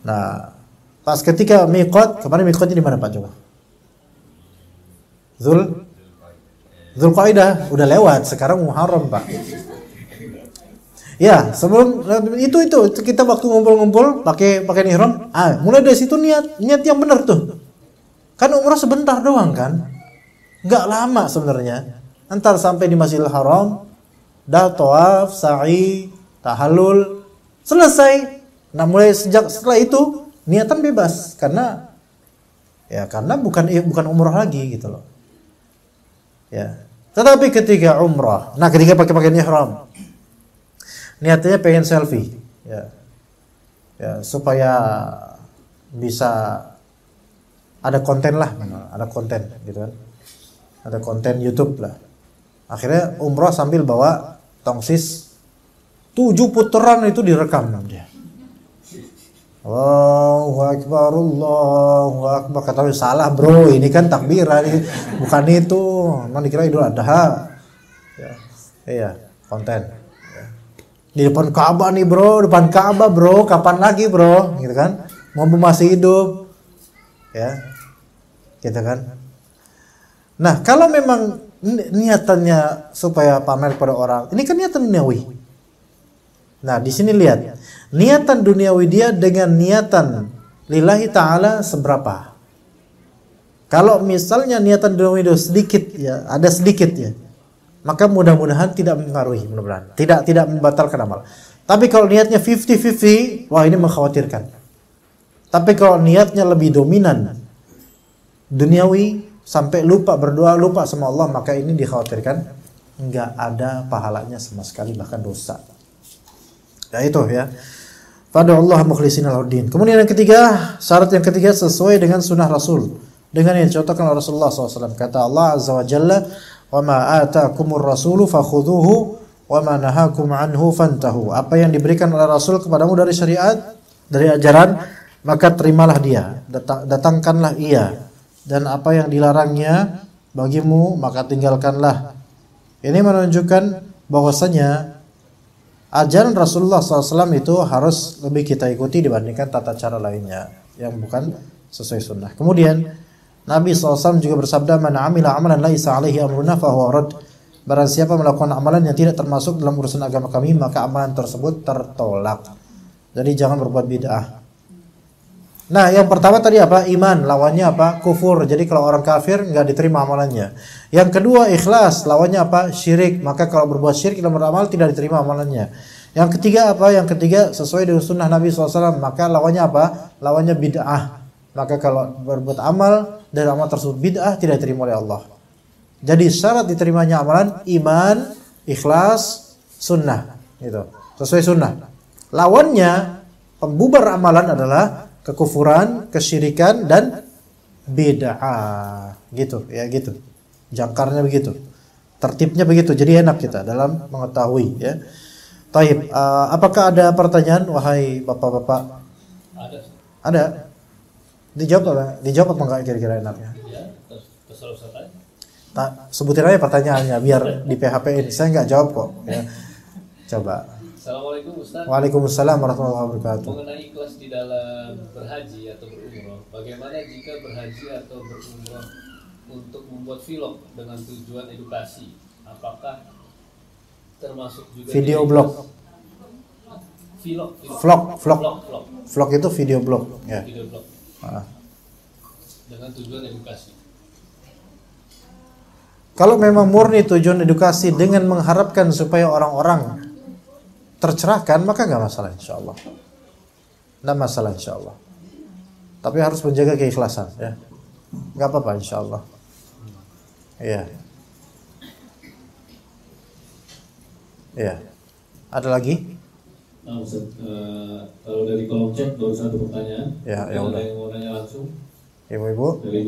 Nah, pas ketika miqat, kemarin miqatnya di mana Pak coba? Dzulqa'dah udah lewat, sekarang Muharram Pak. Ya, sebelum itu kita waktu ngumpul-ngumpul pakai pakaian ihram, mulai dari situ niat yang benar tuh. Kan umrah sebentar doang kan? Enggak lama sebenarnya. Antar sampai di Masjidil Haram, dah tawaf, sa'i, tahallul, selesai. Nah, mulai setelah itu niatan bebas karena bukan umrah lagi gitu loh. Ya. Tetapi ketika umrah, ketika pakai pakaian ihram, niatnya pengen selfie, ya supaya bisa ada konten lah, ada konten gitu kan, ada konten YouTube lah. Akhirnya umrah sambil bawa tongsis 7 putaran itu direkam dia. Allahu Akbar, Allahu Akbar. Kata salah bro, ini kan takbiran, bukan itu. Emang dikira Idul Adha. Ya, iya konten. Di depan Ka'bah nih bro, depan Ka'bah bro, kapan lagi bro, gitu kan? Mau masih hidup, ya, gitu kan? Nah, kalau memang niatannya supaya pamer pada orang, ini kan niatan duniawi. Nah, di sini lihat, niatan duniawi dia dengan niatan lillahi ta'ala seberapa. Kalau misalnya niatan duniawi itu sedikit ya, ada sedikit ya, maka mudah-mudahan tidak mempengaruhi, mudah-mudahan tidak membatalkan amal. Tapi kalau niatnya 50-50, wah ini mengkhawatirkan. Tapi kalau niatnya lebih dominan duniawi sampai lupa berdoa, lupa sama Allah, maka ini dikhawatirkan enggak ada pahalanya sama sekali, bahkan dosa. Ya itu ya. Fad'ullaha mukhlishina lahuddin. Kemudian yang ketiga, syarat yang ketiga sesuai dengan sunnah Rasul. Dengan yang dicontohkan oleh Rasulullah SAW. Kata Allah Azza wa Jalla, "Wa ma ataakumur rasulu fakhudhuhu wa ma nahakum anhu fantahu." Apa yang diberikan oleh Rasul kepadamu dari syariat, dari ajaran, maka terimalah dia, datangkanlah ia. Dan apa yang dilarangnya bagimu, maka tinggalkanlah. Ini menunjukkan bahwasanya ajaran Rasulullah SAW itu harus lebih kita ikuti dibandingkan tata cara lainnya yang bukan sesuai sunnah. Kemudian Nabi SAW juga bersabda, "Man amila amalan laisa alaihi amruna fahuwa rad." Barang siapa melakukan amalan yang tidak termasuk dalam urusan agama kami, maka amalan tersebut tertolak. Jadi jangan berbuat bid'ah. Nah, yang pertama tadi apa? Iman, lawannya apa? Kufur. Jadi kalau orang kafir nggak diterima amalannya. Yang kedua ikhlas, lawannya apa? Syirik. Maka kalau berbuat syirik dalam beramal tidak diterima amalannya. Yang ketiga apa? Yang ketiga sesuai dengan sunnah Nabi SAW. Maka lawannya apa? Lawannya bid'ah. Maka kalau berbuat amal dan amal tersebut bid'ah, tidak diterima oleh Allah. Jadi syarat diterimanya amalan iman, ikhlas, sunnah. Gitu. Sesuai sunnah. Lawannya pembubar amalan adalah kekufuran, kesyirikan, dan bid'ah. Gitu, ya gitu. Jangkarnya begitu. Tertibnya begitu. Jadi enak kita dalam mengetahui, ya. Taib, apakah ada pertanyaan, wahai bapak-bapak? Ada. Dijawab apa enggak kira-kira enaknya?
Ya, terserah Ustaz aja.
Sebutin aja pertanyaannya biar di PHP-in. Saya enggak jawab kok, ya. Coba.
Assalamualaikum Ustaz.
Waalaikumsalam warahmatullahi wabarakatuh.
Mengenai ikhlas di dalam berhaji atau berumroh, bagaimana jika berhaji atau berumroh untuk membuat vlog dengan tujuan edukasi? Apakah termasuk juga
video blog? Vlog itu video blog, ya.
Video blog. Dengan tujuan edukasi.
Kalau memang murni tujuan edukasi dengan mengharapkan supaya orang-orang tercerahkan, maka nggak masalah insyaallah. Nggak masalah insyaallah. Tapi harus menjaga keikhlasan, ya. Nggak apa-apa insyaallah. Iya. Iya. Ada lagi?
Nah, Ustaz, kalau dari kolom chat baru satu pertanyaan.
Ya,
yang
udah.
ada yang mau nanya langsung?
Ibu-ibu,
Dari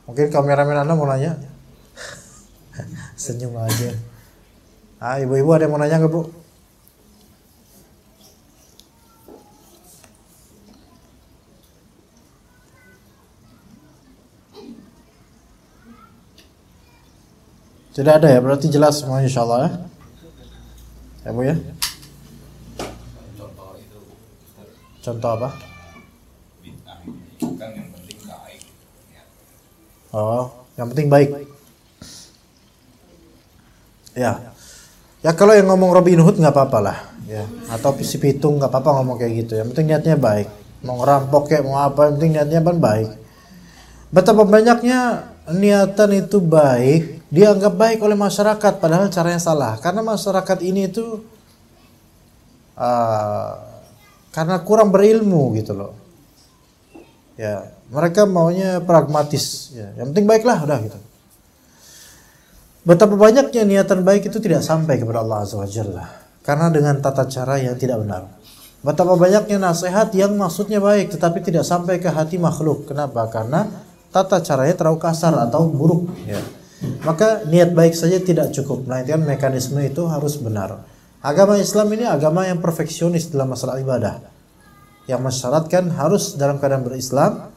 mungkin kameramen Anda mau nanya. Senyum aja. Ibu-ibu ada yang mau nanya nggak, Bu? Tidak ada ya, berarti jelas semua insyaallah ya. Ya Bu ya. Contoh apa? Oh, yang penting baik. Ya. Ya kalau yang ngomong Robin Hood nggak apa-apa lah, ya. Atau si pitung nggak apa-apa ngomong kayak gitu. Yang penting niatnya baik. Mau ngerampok kayak mau apa, yang penting niatnya kan baik. Betapa banyaknya niatan itu baik, dianggap baik oleh masyarakat, padahal caranya salah. Karena masyarakat ini itu karena kurang berilmu gitu loh. Ya, mereka maunya pragmatis. Ya. Yang penting baiklah, udah gitu. Betapa banyaknya niatan baik itu tidak sampai kepada Allah Azza wa Jalla karena dengan tata cara yang tidak benar. Betapa banyaknya nasihat yang maksudnya baik tetapi tidak sampai ke hati makhluk. Kenapa? Karena tata caranya terlalu kasar atau buruk, ya. Maka niat baik saja tidak cukup, melainkan mekanisme itu harus benar. Agama Islam ini agama yang perfeksionis dalam masalah ibadah, yang mensyaratkan harus dalam keadaan berislam,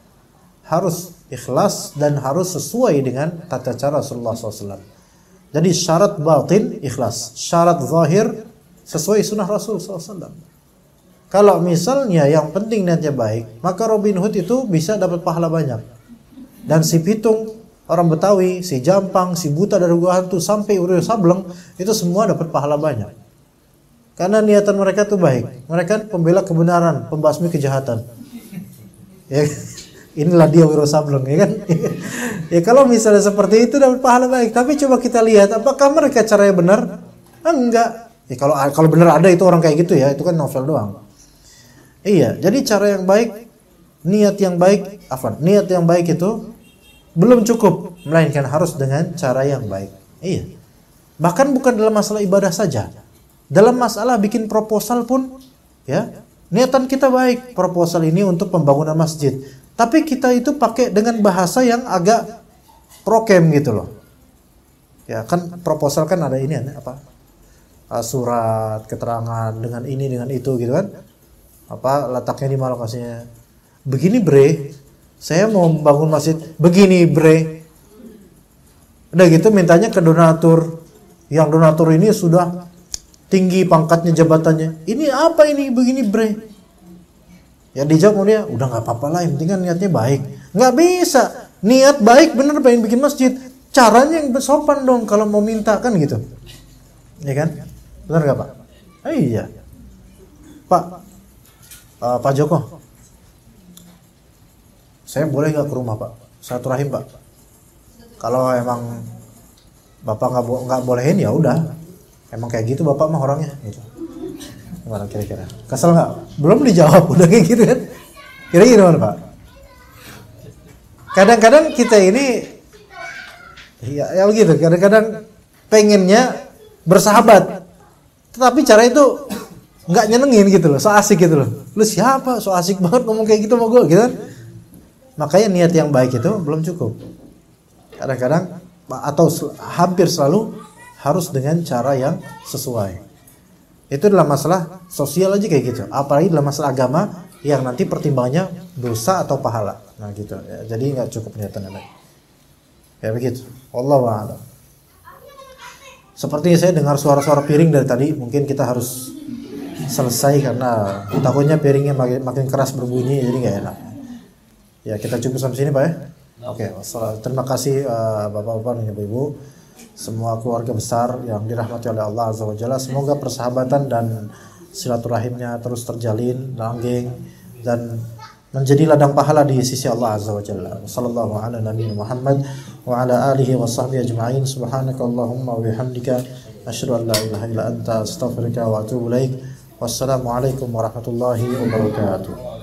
harus ikhlas dan harus sesuai dengan tata cara Rasulullah SAW. Jadi syarat batin ikhlas, syarat zahir sesuai sunnah Rasul SAW. Kalau misalnya yang penting niatnya baik, maka Robin Hood itu bisa dapat pahala banyak. Dan si pitung orang Betawi, si Jampang, si buta dari gua hantu sampai Wiro Sableng itu semua dapat pahala banyak. Karena niatan mereka tuh baik. Mereka pembela kebenaran, pembasmi kejahatan. Ya, inilah dia Wiro Sableng, ya kan? Ya kalau misalnya seperti itu dapat pahala baik. Tapi coba kita lihat apakah mereka caranya benar? Enggak. Ya kalau benar ada itu orang kayak gitu ya, itu kan novel doang. Iya, jadi cara yang baik, niat yang baik itu belum cukup, melainkan harus dengan cara yang baik. Iya. Bahkan bukan dalam masalah ibadah saja. Dalam masalah bikin proposal pun, ya, niatan kita baik, proposal ini untuk pembangunan masjid. Tapi kita itu pakai dengan bahasa yang agak prokem gitu loh. Ya, kan proposal kan ada ini apa? Surat, keterangan dengan ini dengan itu gitu kan. Apa letaknya di mana lokasinya? Begini bre, saya mau membangun masjid begini bre. Udah gitu mintanya ke donatur. Yang donatur ini sudah tinggi pangkatnya, jabatannya. Ini apa ini begini bre? Ya dijawab dia, udah nggak apa-apa lah, yang penting kan niatnya baik. Nggak bisa, niat baik bener pengen bikin masjid. Caranya yang sopan dong kalau mau minta kan gitu. Ya kan? Benar nggak Pak? Iya. Pak Joko, saya boleh nggak ke rumah Pak? Silaturahim Pak. Kalau emang Bapak nggak bolehin ya udah. Emang kayak gitu Bapak mah orangnya. Gitu. Gimana kira-kira? Kesel nggak? Belum dijawab udah kayak gitu kan? Kira-kira gimana Pak? Kadang-kadang kita ini ya begitu. Kadang-kadang pengennya bersahabat, tetapi cara itu nggak nyenengin gitu loh, so asik gitu loh. Lu siapa? So asik banget ngomong kayak gitu sama gue gitu kan? Makanya niat yang baik itu belum cukup. Kadang-kadang atau hampir selalu harus dengan cara yang sesuai. Itu dalam masalah sosial aja kayak gitu. Apalagi dalam masalah agama yang nanti pertimbangannya dosa atau pahala. Nah gitu. Ya, jadi nggak cukup niatan yang baik. Ya begitu. Wallahu a'lam. Sepertinya saya dengar suara-suara piring dari tadi. Mungkin kita harus selesai karena takutnya piringnya makin keras berbunyi, jadi nggak enak. Ya kita cukup sampai sini Pak ya. Oke, terima kasih Bapak-bapak dan Ibu-ibu, semua keluarga besar yang dirahmati oleh Allah Azza wa Jalla. Semoga persahabatan dan silaturahimnya terus terjalin, langgeng dan menjadi ladang pahala di sisi Allah Azza wa Jalla. Sallallahu ala nabiyina Muhammad wa ala alihi wa sahbihi ajma'in. Subhanakallahumma wa bihamdika asyhadu an la ilaha illa anta astaghfiruka wa atubu ilaik. Wassalamualaikum warahmatullahi wabarakatuh.